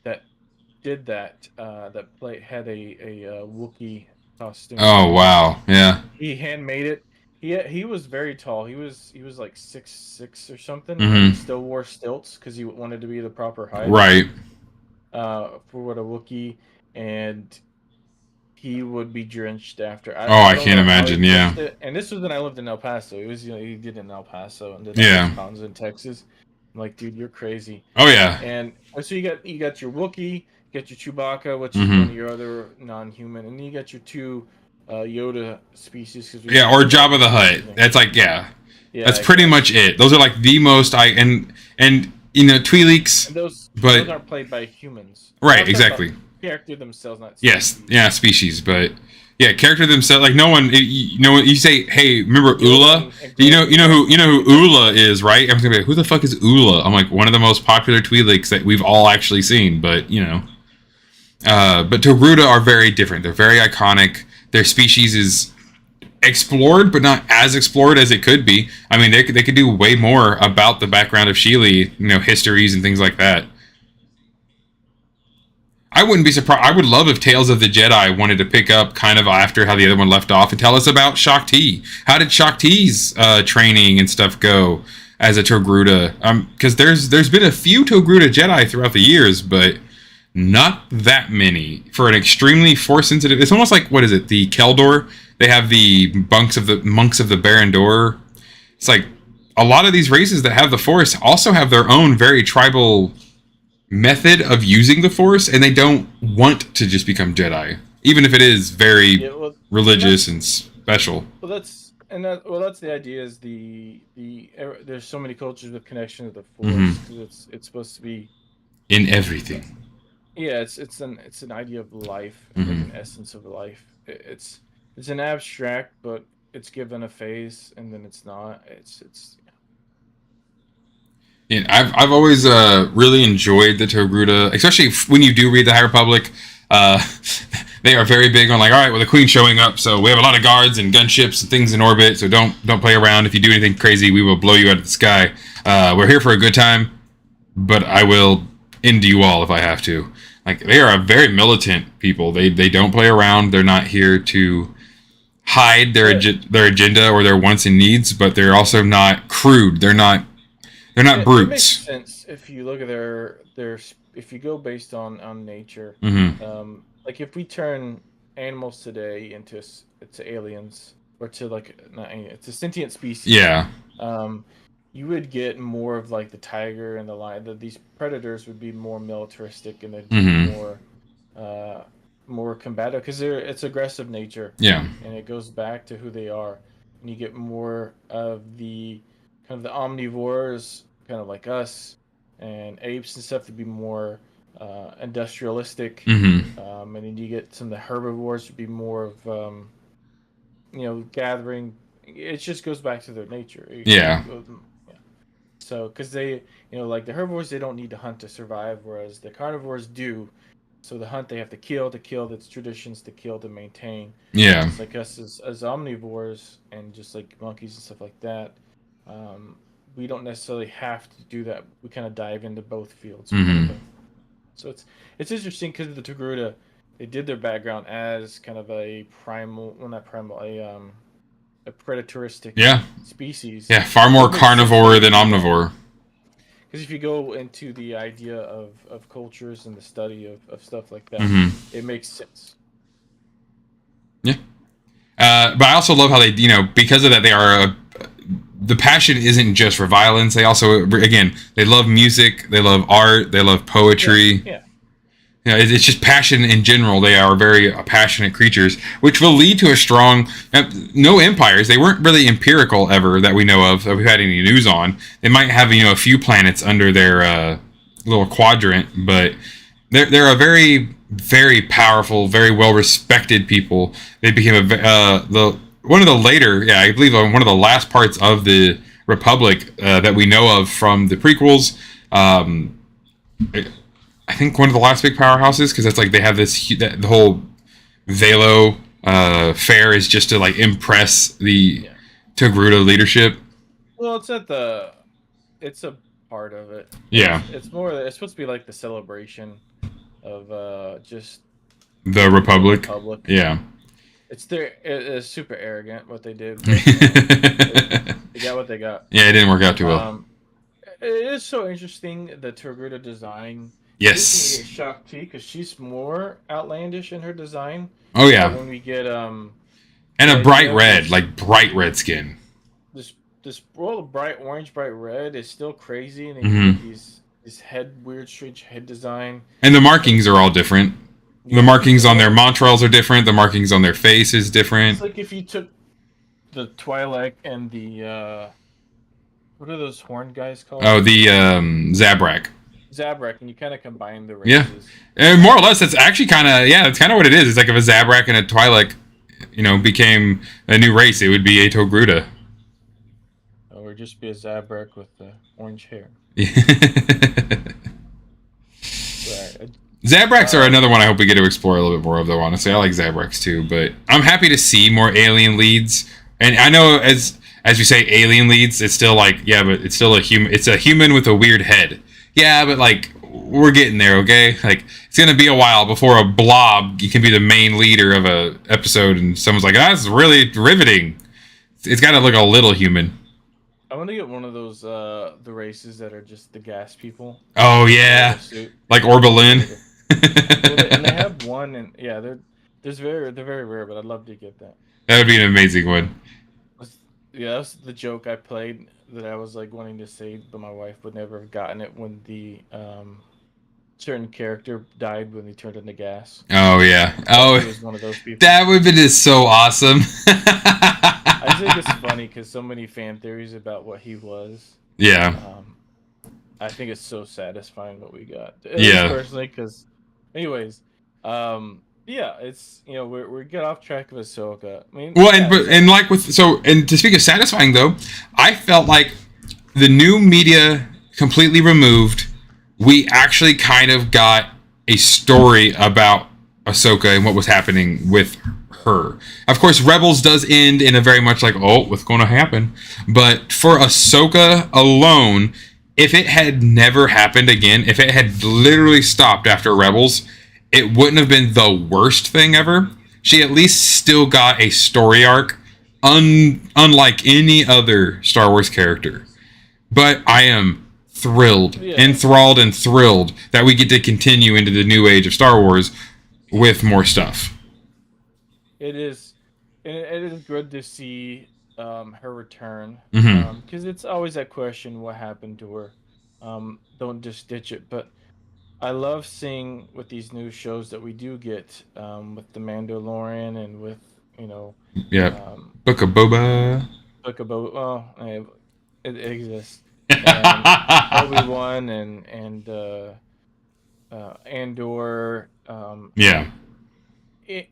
did that. Had a Wookiee costume. Oh wow, yeah. He handmade it. He was very tall. He was like 6'6" or something, and he Mm-hmm. still wore stilts because he wanted to be the proper height. Right. For what a Wookiee, and he would be drenched after. Oh, I I don't can't know how he imagine. Yeah. missed it. And this was when I lived in El Paso. It was he did it in El Paso and did Yeah. cons in Texas. I'm like, dude, you're crazy. Oh yeah. And so you got your Wookiee, you got your Chewbacca, which is Mm-hmm. one of your other non-human, and then you got your two Yoda species. Yeah, or Jabba the Hutt. That's like yeah, that's pretty much it. Those are like the most and you know Twi'leks. And those But aren't played by humans. right, exactly. Character themselves, not species. Yes, yeah, species, but yeah, character themselves. Like no one, you know, you say, hey, remember Ula? You know who Ula is, right? Everyone's gonna be like, who the fuck is Ula? I'm like, one of the most popular Twi'leks that we've all actually seen, but you know, but Togruta are very different. They're very iconic. Their species is explored, but not as explored as it could be. I mean, they could do way more about the background of Sheely, you know, histories and things like that. I wouldn't be surprised. I would love if Tales of the Jedi wanted to pick up kind of after how the other one left off and tell us about Shaak-Ti. How did Shaak-Ti's training and stuff go as a Togruta? Because there's been a few Togruta Jedi throughout the years, but not that many for an extremely force sensitive. It's almost like, what is it? The Keldor. They have the monks of the Barandor. It's like a lot of these races that have the Force also have their own very tribal method of using the Force, and they don't want to just become Jedi, even if it is very religious and special. Well, that's the idea. Is there's so many cultures with connection to the Force. Mm-hmm. It's supposed to be in everything. Yeah, it's an idea of life, mm-hmm. like an essence of life. It's an abstract, but it's given a face, and then it's not. It's. Yeah, I've always really enjoyed the Togruta, especially when you do read the High Republic. They are very big on like, all right, well the Queen's showing up, so we have a lot of guards and gunships and things in orbit. So don't play around. If you do anything crazy, we will blow you out of the sky. We're here for a good time, but I will end you all if I have to. Like they are a very militant people. They don't play around. They're not here to hide their agenda or their wants and needs, but they're also not crude. They're not brutes. It makes sense if you look at their if you go based on nature. Mm-hmm. Like if we turn animals today into aliens or to sentient species. Yeah. You would get more of like the tiger and the lion. These predators would be more militaristic and they'd be mm-hmm. more combative because it's aggressive nature. Yeah. And it goes back to who they are. And you get more of the kind of the omnivores, kind of like us, and apes and stuff to be more industrialistic. Mm-hmm. And then you get some of the herbivores to be more of gathering. It just goes back to their nature. Yeah. So, because they, like the herbivores, they don't need to hunt to survive, whereas the carnivores do. So the hunt they have to kill. That's traditions to kill to maintain. Yeah. It's like us as omnivores and just like monkeys and stuff like that. We don't necessarily have to do that. We kind of dive into both fields. Mm-hmm. So it's interesting because the Togruta, they did their background as kind of a primal, well not primal, a predatoristic species. Yeah, far more carnivore than omnivore. Because if you go into the idea of cultures and the study of stuff like that, mm-hmm. it makes sense. Yeah. But I also love how they, because of that, they are the passion isn't just for violence. They also, again, they love music, they love art, they love poetry. Yeah. It's just passion in general. They are very passionate creatures, which will lead to a strong. No empires. They weren't really empirical ever that we know of. That we've had any news on. They might have a few planets under their little quadrant, but they're a very very powerful, very well respected people. They became one of the later, I believe one of the last parts of the Republic that we know of from the prequels. I think one of the last big powerhouses, because that's like they have the whole Velo fair is just to like impress the Togruta leadership. Well, it's a part of it. Yeah. It's more. It's supposed to be like the celebration of just The Republic. Yeah. It's super arrogant what they did. But, they got what they got. Yeah, it didn't work out too well. It is so interesting the Togruta design. Yes. Get shocked too because she's more outlandish in her design. Oh yeah. When we get and a bright red, like bright red skin. This roll of bright orange, bright red is still crazy, and then you get these weird, strange head design. And the markings are all different. The markings on their Montrals are different. The markings on their face is different. It's like if you took the Twi'lek and the what are those horn guys called? Oh, the Zabrak. Zabrak, and you kind of combine the races. Yeah, and more or less, that's actually kind of that's kind of what it is. It's like if a Zabrak and a Twi'lek, became a new race, it would be a Togruta. Or just be a Zabrak with the orange hair. Zabraks are another one I hope we get to explore a little bit more of, though, honestly. I like Zabraks, too, but I'm happy to see more alien leads. And I know, as you say, alien leads, it's still like, but it's still a human. It's a human with a weird head. Yeah, but, like, we're getting there, okay? Like, it's going to be a while before a blob you can be the main leader of a episode, and someone's like, that's really riveting. It's got to look a little human. I want to get one of those the races that are just the gas people. Oh yeah, like Orbalin. And they have one, and they're very rare, but I'd love to get that. That would be an amazing one. Yeah, that's the joke I played that I was like wanting to say, but my wife would never have gotten it when the certain character died when he turned into gas. Oh yeah. Oh, he was one of those people. That would have been just so awesome. I think it's funny because so many fan theories about what he was. Yeah. I think it's so satisfying what we got. Personally, because, anyways, it's we get off track of Ahsoka. I mean, and to speak of satisfying though, I felt like the new media completely removed. We actually kind of got a story about Ahsoka and what was happening with her. Of course, Rebels does end in a very much like, what's going to happen? But for Ahsoka alone, if it had never happened again, if it had literally stopped after Rebels, it wouldn't have been the worst thing ever. She at least still got a story arc, unlike any other Star Wars character. But I am enthralled and thrilled that we get to continue into the new age of Star Wars with more stuff. It is good to see her return, because it's always that question, what happened to her? Don't just ditch it. But I love seeing with these new shows that we do get, with the Mandalorian and with Book of Boba. It exists. And Obi-Wan and Andor.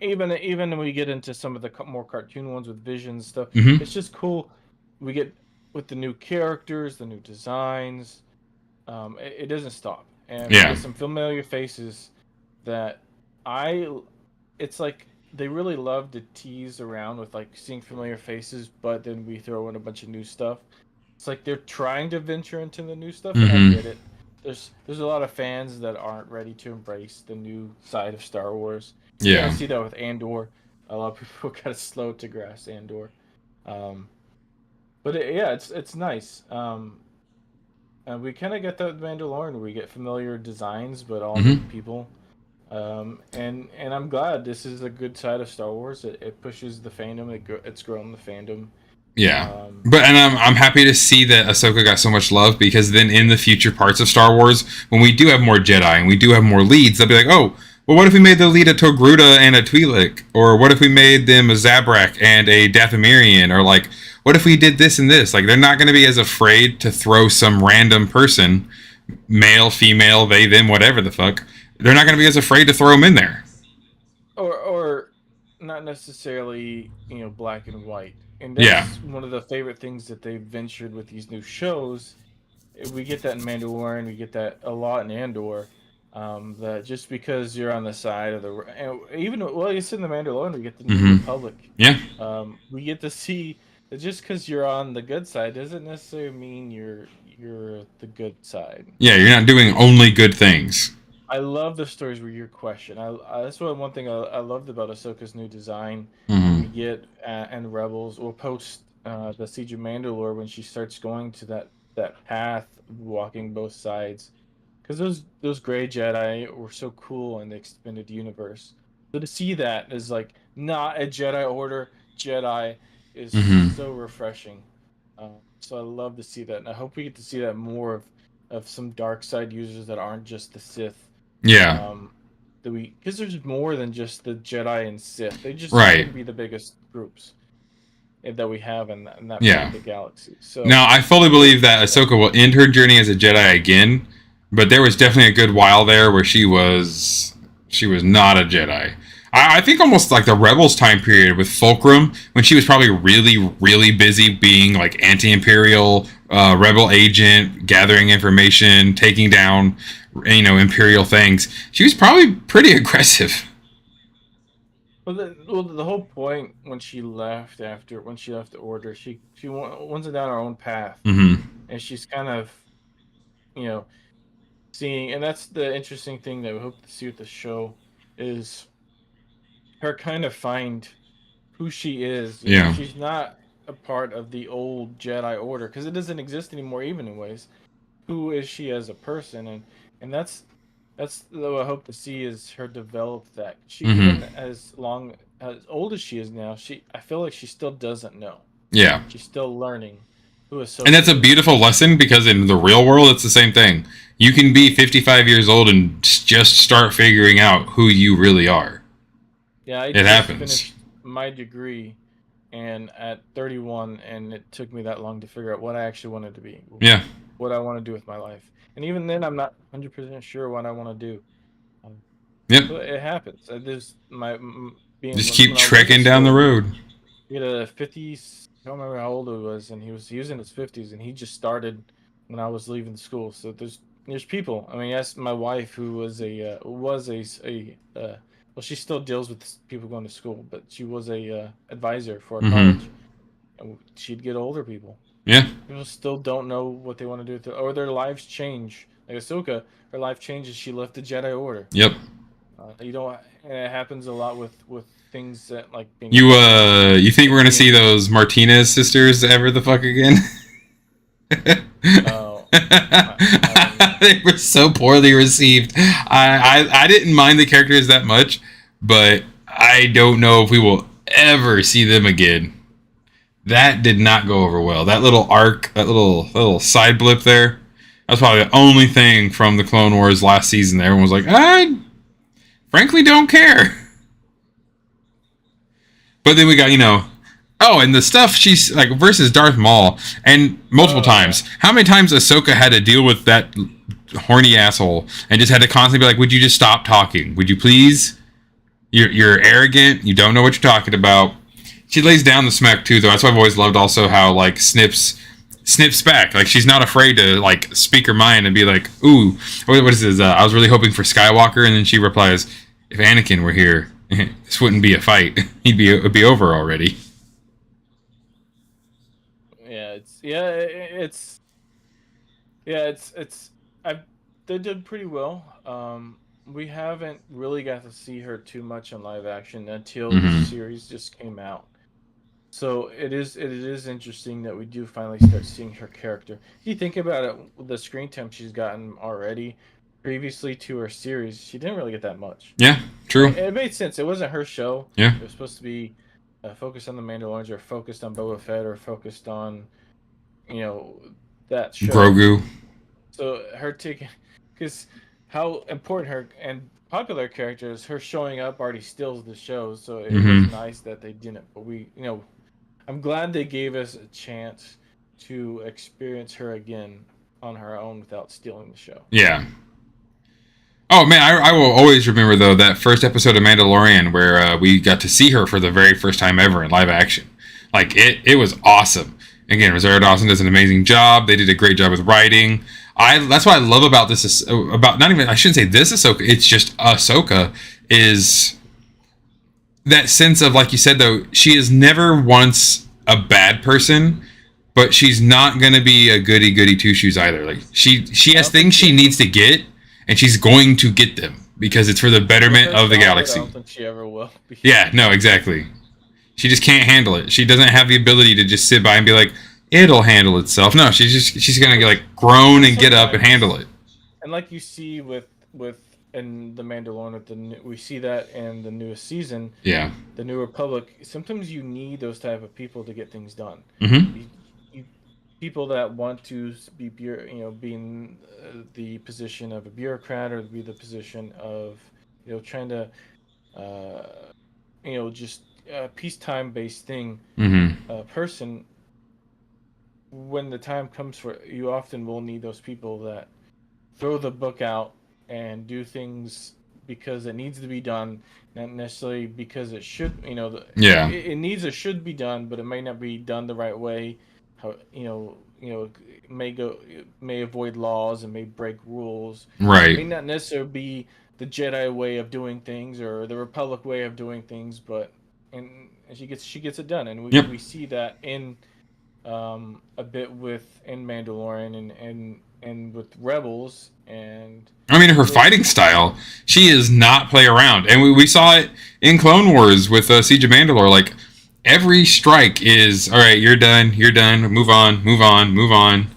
Even when we get into some of the more cartoon ones with Vision stuff, it's just cool. We get with the new characters, the new designs. It doesn't stop, and there's some familiar faces that it's like they really love to tease around with like seeing familiar faces, but then we throw in a bunch of new stuff. It's like they're trying to venture into the new stuff, and I get it. There's a lot of fans that aren't ready to embrace the new side of Star Wars. I see that with Andor. A lot of people got slow to grasp Andor, but it's nice. And we kind of get that with Mandalorian, where we get familiar designs, but all new people. And I'm glad this is a good side of Star Wars. It pushes the fandom. It's grown the fandom. Yeah, and I'm happy to see that Ahsoka got so much love, because then in the future parts of Star Wars, when we do have more Jedi and we do have more leads, they'll be like, well, what if we made the lead a Togruta and a Twi'lek? Or what if we made them a Zabrak and a Dathomirian? Or like, what if we did this and this? Like, they're not going to be as afraid to throw some random person, male, female, they, them, whatever the fuck. They're not going to be as afraid to throw them in there. Or not necessarily, black and white. And that's one of the favorite things that they've ventured with these new shows. We get that in Mandalorian. We get that a lot in Andor. That just because you're on the side of even it's in the Mandalorian, we get the New Republic. Yeah. We get to see that just because you're on the good side doesn't necessarily mean you're the good side. Yeah, you're not doing only good things. I love the stories where you're questioned. That's one thing I loved about Ahsoka's new design. Mm-hmm. We get and Rebels or post the Siege of Mandalore when she starts going to that path, walking both sides, because those gray Jedi were so cool in the expanded universe. So to see that is like not a Jedi Order Jedi is so refreshing. So I love to see that, and I hope we get to see that more of some dark side users that aren't just the Sith. Yeah. Because there's more than just the Jedi and Sith. They just Right. can be the biggest groups that we have in that part of the galaxy. So now, I fully believe that Ahsoka will end her journey as a Jedi again, but there was definitely a good while there where she was not a Jedi. I think almost like the Rebels time period with Fulcrum, when she was probably really, really busy being like anti-imperial rebel agent, gathering information, taking down, imperial things. She was probably pretty aggressive. Well, the whole point when she left the Order, she went down her own path, and she's kind of, seeing, and that's the interesting thing that we hope to see with the show is her kind of find who she is. She's not a part of the old Jedi Order because it doesn't exist anymore. Even in ways, who is she as a person, and that's what I hope to see is her develop that. She even as old as she is now, I feel like she still doesn't know. Yeah, she's still learning who is. And that's a beautiful lesson because in the real world, it's the same thing. You can be 55 years old and just start figuring out who you really are. Yeah, it happens. Finished my degree, and at 31, and it took me that long to figure out what I actually wanted to be. Yeah. What I want to do with my life, and even then, I'm not 100% sure what I want to do. Yep. It happens. Just keep trekking down the road. He had a 50s. I don't remember how old he was, and he was in his 50s, and he just started when I was leaving school. So there's people. I mean, yes, my wife who was well, she still deals with people going to school, but she was a advisor for a college, and she'd get older people. Yeah. People still don't know what they want to do, or their lives change. Like Ahsoka, her life changes. She left the Jedi Order. Yep. And it happens a lot with things that like being. You think we're gonna see those Martinez sisters ever the fuck again? No. They were so poorly received. I didn't mind the characters that much, but I don't know if we will ever see them again. That did not go over well. That little arc, that little side blip there, that's probably the only thing from the Clone Wars last season that everyone was like, I frankly don't care. But then we got, and the stuff she's like versus Darth Maul, and multiple times. How many times Ahsoka had to deal with that horny asshole and just had to constantly be like, would you just stop talking? Would you please? You're arrogant. You don't know what you're talking about. She lays down the smack too, though. That's why I've always loved also how like Snips back. Like she's not afraid to like speak her mind and be like, ooh, what is this? I was really hoping for Skywalker, and then she replies, if Anakin were here, this wouldn't be a fight. It'd be over already. They did pretty well. We haven't really got to see her too much in live action until the series just came out. So it is interesting that we do finally start seeing her character. If you think about it, the screen time she's gotten already, previously to her series, she didn't really get that much. Yeah, true. It made sense. It wasn't her show. Yeah. It was supposed to be focused on the Mandalorians, or focused on Boba Fett, or focused on, that show. Grogu. So her taking, because how important her and popular characters, her showing up already steals the show. So it was nice that they didn't. But I'm glad they gave us a chance to experience her again on her own without stealing the show. Yeah. Oh man, I will always remember though that first episode of Mandalorian where we got to see her for the very first time ever in live action. Like it was awesome. Again, Rosario Dawson does an amazing job. They did a great job with writing. That's what I love about this. About not even I shouldn't say this Ahsoka. It's just Ahsoka is that sense of, like you said though, she is never once a bad person, but she's not gonna be a goody two shoes either. Like she has things she needs to get, and she's going to get them because it's for the betterment of the galaxy. I don't think she ever will be. Yeah, no, exactly. She just can't handle it. She doesn't have the ability to just sit by and be like, it'll handle itself. No, she's gonna get like groan and get up and handle it. And like you see with in the Mandalorian, we see that in the newest season. Yeah. The New Republic. Sometimes you need those type of people to get things done. Mm-hmm. People that want to be, be in the position of a bureaucrat or be the position of, trying to, just a peacetime based thing. Mm-hmm. Person. When the time comes for it, you often will need those people that throw the book out and do things because it needs to be done, not necessarily because it should. Yeah. It needs or should be done, but it may not be done the right way. How may avoid laws and may break rules. Right. It may not necessarily be the Jedi way of doing things or the Republic way of doing things, but and she gets it done, and we see that in a bit in Mandalorian and with Rebels. And I mean, her fighting style, she is not play around, and we saw it in Clone Wars with Siege of Mandalore. Like every strike is all right. You're done. Move on.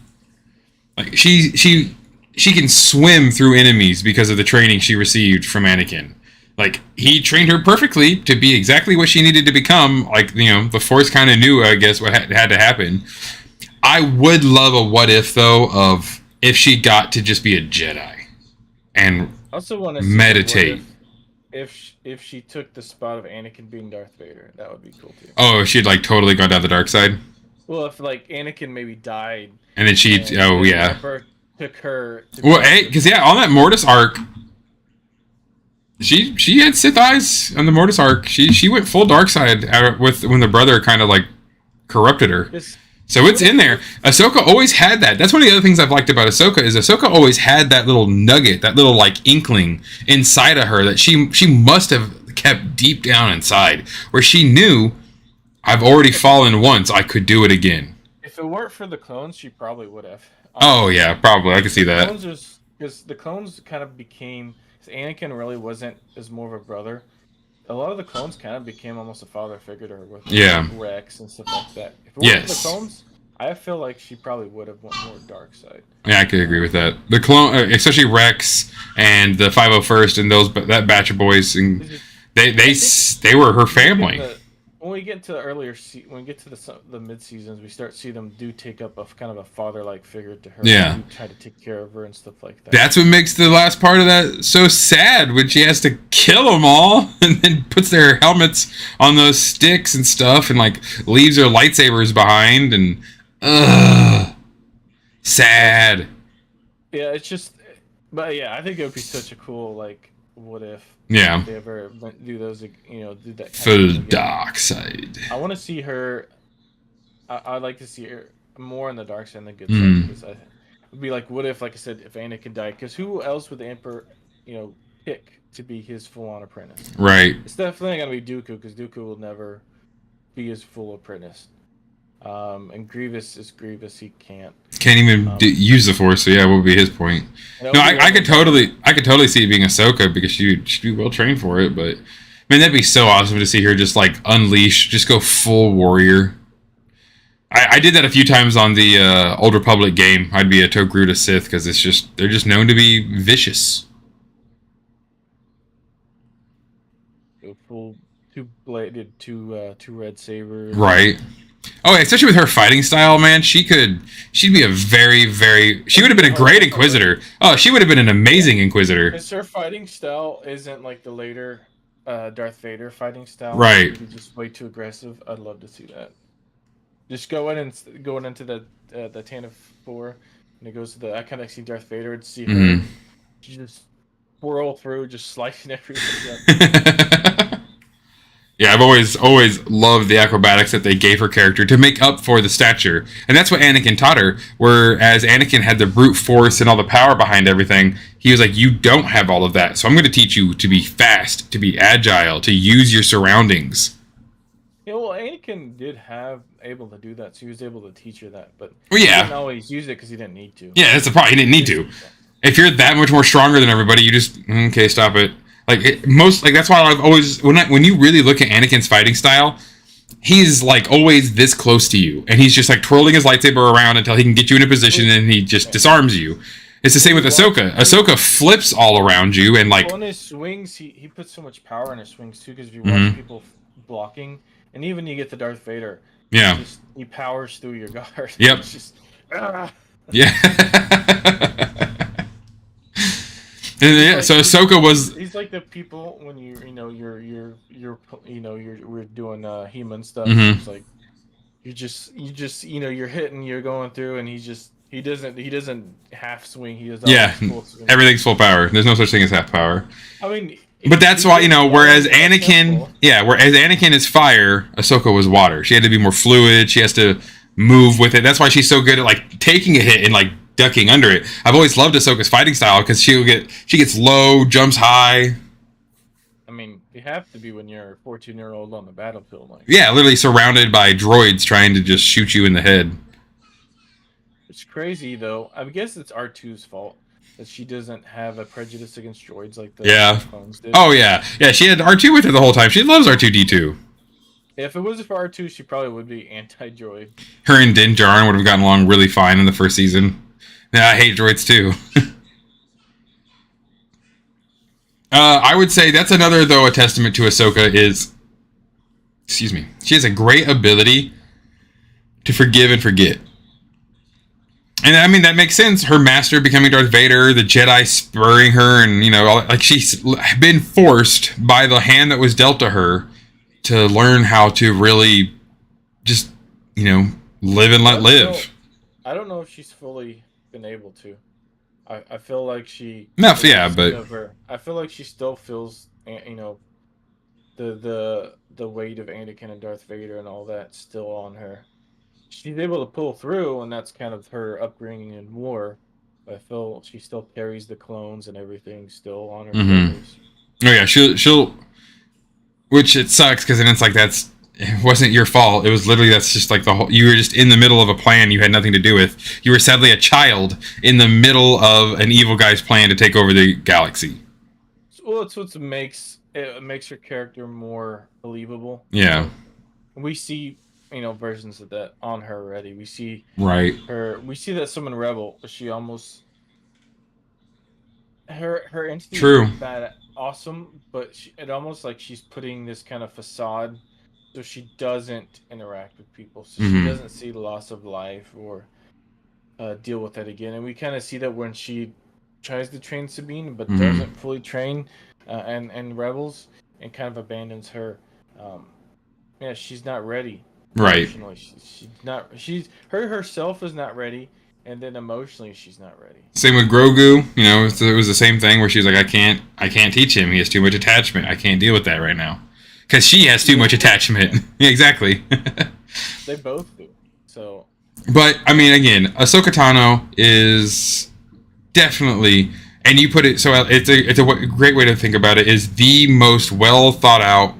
Like she can swim through enemies because of the training she received from Anakin. Like he trained her perfectly to be exactly what she needed to become. Like the Force kind of knew, I guess, what had to happen. I would love a what if though of if she got to just be a Jedi and also want to meditate. If she took the spot of Anakin being Darth Vader, that would be cool too. Oh, she'd like totally gone down the dark side. Well, if like Anakin maybe died, and then took her. Well, hey, because on that Mortis arc, she had Sith eyes on the Mortis arc. She went full dark side when the brother kind of like corrupted her. So it's in there. Ahsoka always had that. That's one of the other things I've liked about Ahsoka is Ahsoka always had that little nugget, that little like inkling inside of her that she must have kept deep down inside, where she knew, I've already fallen once, I could do it again. If it weren't for the clones, she probably would have. Oh yeah, probably. I can see that. Because the clones kind of became, because Anakin really wasn't as more of a brother. A lot of the clones kind of became almost a father figure to her with Rex and stuff like that. If it weren't for the clones, I feel like she probably would have went more dark side. Yeah, I could agree with that. The clone, especially Rex and the 501st and that batch of boys, and they were her family. When we get to the mid seasons, we start to see them take up a kind of a father-like figure to her. Yeah, try to take care of her and stuff like that. That's what makes the last part of that so sad when she has to kill them all and then puts their helmets on those sticks and stuff and like leaves their lightsabers behind and sad. Yeah, it's just, but yeah, I think it would be such a cool like what if. Yeah. If they ever do those, do that. Full dark side. I want to see her. I'd like to see her more on the dark side than the good side. Because it would be like, what if, like I said, if Anakin died? Because who else would the Emperor, pick to be his full-on apprentice? Right. It's definitely gonna be Dooku, because Dooku will never be his full apprentice. And Grievous is Grievous. He can't even use the Force. So yeah, what would be his point? No, I could totally see it being Ahsoka because she'd be well trained for it. But man, that'd be so awesome to see her just like unleash, just go full warrior. I did that a few times on the Old Republic game. I'd be a Togruta Sith because they're just known to be vicious. Go full two-bladed, two red sabers. Right. Oh, especially with her fighting style, man, she'd be a very, very, she would have been a great Inquisitor. Oh, she would have been an amazing Inquisitor. Because her fighting style isn't like the later Darth Vader fighting style. Right. She's just way too aggressive. I'd love to see that. Just going into the Tantive 4, and it goes to the, I kind of see Darth Vader and see her. She just whirl through, just slicing everything up. Yeah, I've always loved the acrobatics that they gave her character to make up for the stature. And that's what Anakin taught her. Whereas Anakin had the brute force and all the power behind everything, he was like, you don't have all of that. So I'm going to teach you to be fast, to be agile, to use your surroundings. Yeah, well, Anakin did able to do that, so he was able to teach her that. But well, he didn't always use it because he didn't need to. Yeah, that's the problem. He didn't need to. If you're that much more stronger than everybody, you just, okay, stop it. That's why I've always when you really look at Anakin's fighting style, he's like always this close to you, and he's just like twirling his lightsaber around until he can get you in a position, and he just disarms you. It's the same with Ahsoka. Ahsoka flips all around you, and like on his swings, he puts so much power in his swings too. Because if you watch people blocking, and even you get the Darth Vader, he powers through your guard. Yep. It's just, So Ahsoka was. He's like the people when we're doing human stuff. It's like you just you're hitting, you're going through, and he doesn't half swing. He does full swing. Everything's full power. There's no such thing as half power. I mean, but that's why whereas Anakin is fire, Ahsoka was water. She had to be more fluid. She has to move with it. That's why she's so good at like taking a hit and like ducking under it. I've always loved Ahsoka's fighting style because she gets low, jumps high. I mean, you have to be when you're a 14-year-old on the battlefield. Literally surrounded by droids trying to just shoot you in the head. It's crazy though. I guess it's R2's fault that she doesn't have a prejudice against droids like the clones did. Oh yeah. She had R2 with her the whole time. She loves R2D2. If it wasn't for R2, she probably would be anti-droid. Her and Din Djarin would have gotten along really fine in the first season. Yeah, I hate droids too. I would say that's another, though, a testament to Ahsoka is, she has a great ability to forgive and forget. And I mean, that makes sense. Her master becoming Darth Vader, the Jedi spurring her, and, she's been forced by the hand that was dealt to her to learn how to really just, live and let live. I don't know if she's fully been able to. I feel like she. I feel like she still feels, the weight of Anakin and Darth Vader and all that still on her. She's able to pull through, and that's kind of her upbringing in war. But I feel she still carries the clones and everything still on her shoulders. Oh yeah, she'll. Which it sucks because then it's like it wasn't your fault. It was literally that's just like you were just in the middle of a plan you had nothing to do with. You were sadly a child in the middle of an evil guy's plan to take over the galaxy. Well, it's what makes her character more believable. Yeah. We see, versions of that on her already. We see her. We see that someone Rebel. She almost her instinct is bad, awesome, but it almost like she's putting this kind of facade. So she doesn't interact with people. So she doesn't see the loss of life or deal with that again. And we kind of see that when she tries to train Sabine, but doesn't fully train and Rebels and kind of abandons her. She's not ready. Right. She's not. Herself is not ready. And then emotionally, she's not ready. Same with Grogu. It was the same thing where she's like, I can't teach him. He has too much attachment. I can't deal with that right now. Because she has too much attachment. Yeah, exactly. They both do. So. But, I mean, again, Ahsoka Tano is definitely, and you put it, so it's a great way to think about it, is the most well thought out,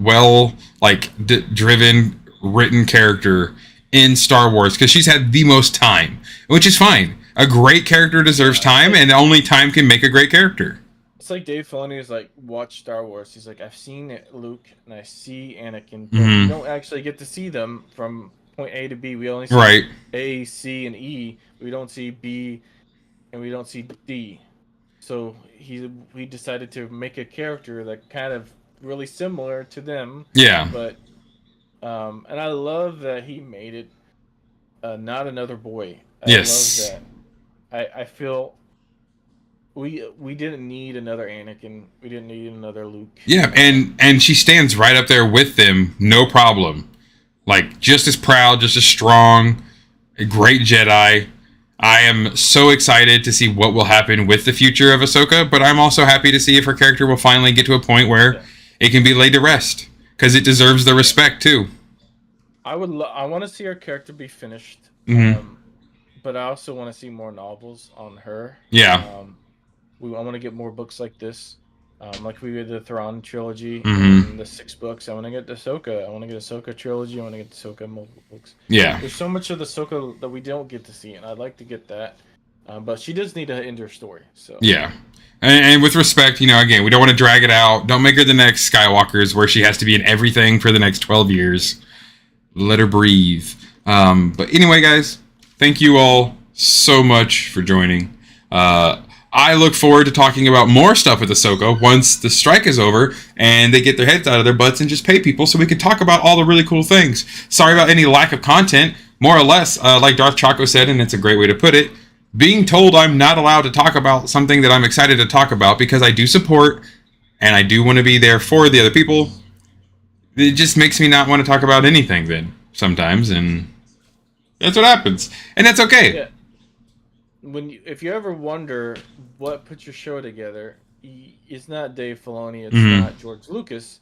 driven, written character in Star Wars. Because she's had the most time, which is fine. A great character deserves time, and only time can make a great character. It's like Dave Filoni is like, watch Star Wars. He's like, I've seen Luke and I see Anakin, but we don't actually get to see them from point A to B. We only see A, C, and E. We don't see B, and we don't see D. So we decided to make a character that kind of really similar to them. Yeah. But and I love that he made it not another boy. I love that. I feel. We didn't need another Anakin. We didn't need another Luke. Yeah, and she stands right up there with them, no problem. Like, just as proud, just as strong, a great Jedi. I am so excited to see what will happen with the future of Ahsoka, but I'm also happy to see if her character will finally get to a point where it can be laid to rest. because it deserves the respect too. I want to see her character be finished. But I also want to see more novels on her. Yeah. I want to get more books like this. Like we did the Thrawn trilogy Mm-hmm. and the 6 books. I want to get the Ahsoka. I want to get Ahsoka trilogy. I want to get the Ahsoka multiple books. Yeah. There's so much of the Ahsoka that we don't get to see, and I'd like to get that. But she does need to end her story. So yeah. And with respect, you know, again, we don't want to drag it out. Don't make her the next Skywalkers where she has to be in everything for the next 12 years. Let her breathe. But anyway, guys, thank you all so much for joining. I look forward to talking about more stuff with Ahsoka once the strike is over and they get their heads out of their butts and just pay people so we can talk about all the really cool things. Sorry about any lack of content. More or less, like Darth Chaco said, and it's a great way to put it, being told I'm not allowed to talk about something that I'm excited to talk about because I do support and I do want to be there for the other people, it just makes me not want to talk about anything then sometimes, and that's what happens. And that's okay. Yeah. If you ever wonder what put your show together, it's not Dave Filoni, it's not George Lucas.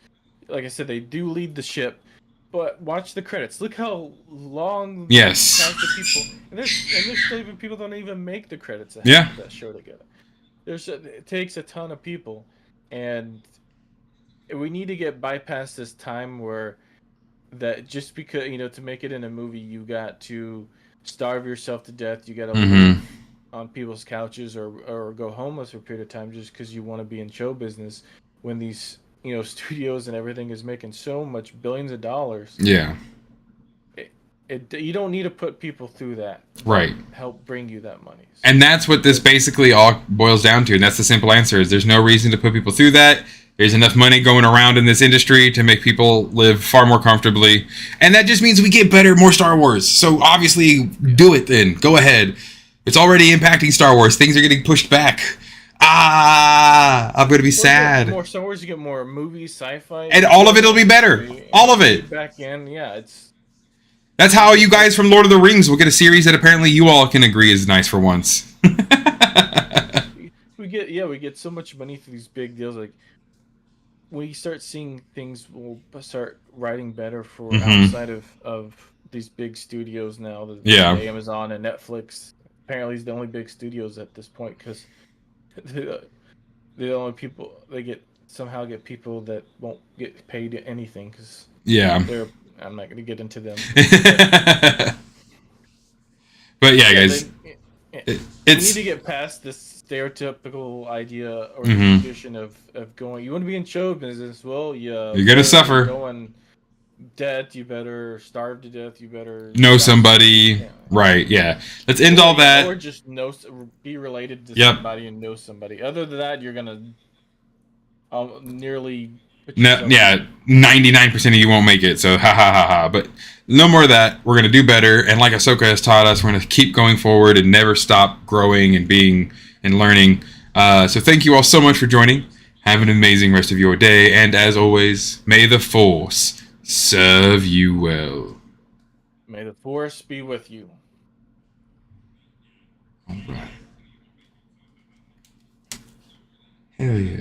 Like I said, they do lead the ship, but watch the credits. Look how long yes the people and there's still even people don't even make the credits that have that show together. It takes a ton of people, and we need to get bypast this time where that just because to make it in a movie you got to starve yourself to death, you got to live on people's couches or go homeless for a period of time just because you want to be in show business when these studios and everything is making so much billions of dollars. Yeah. You don't need to put people through that. Right. Help bring you that money. So, and that's what this basically all boils down to. And that's the simple answer is there's no reason to put people through that. There's enough money going around in this industry to make people live far more comfortably. And that just means we get better, more Star Wars. So obviously do it then. Go ahead. It's already impacting Star Wars. Things are getting pushed back. I'm going to be sad. More Star Wars, you get more movies, sci-fi. And all of it will be better. All of it. Back in, yeah, That's how you guys from Lord of the Rings will get a series that apparently you all can agree is nice for once. we get so much money through these big deals. Like we start seeing things, we'll start writing better for outside of these big studios now. Amazon and Netflix apparently is the only big studios at this point because the only people somehow get people that won't get paid anything because I'm not going to get into them. But yeah, guys. We need to get past this stereotypical idea or tradition of going, you want to be in show business, well, you're going to suffer. Going dead, you better starve to death, you better know somebody. Yeah. Right, yeah. Let's end all that. Or just be related to somebody and know somebody. Other than that, you're going to nearly... 99% of you won't make it, so ha ha ha ha. But no more of that. We're going to do better, and like Ahsoka has taught us, we're going to keep going forward and never stop growing and being and learning. So thank you all so much for joining. Have an amazing rest of your day, and as always, may the Force serve you well. May the Force be with you. All right. Hell yeah.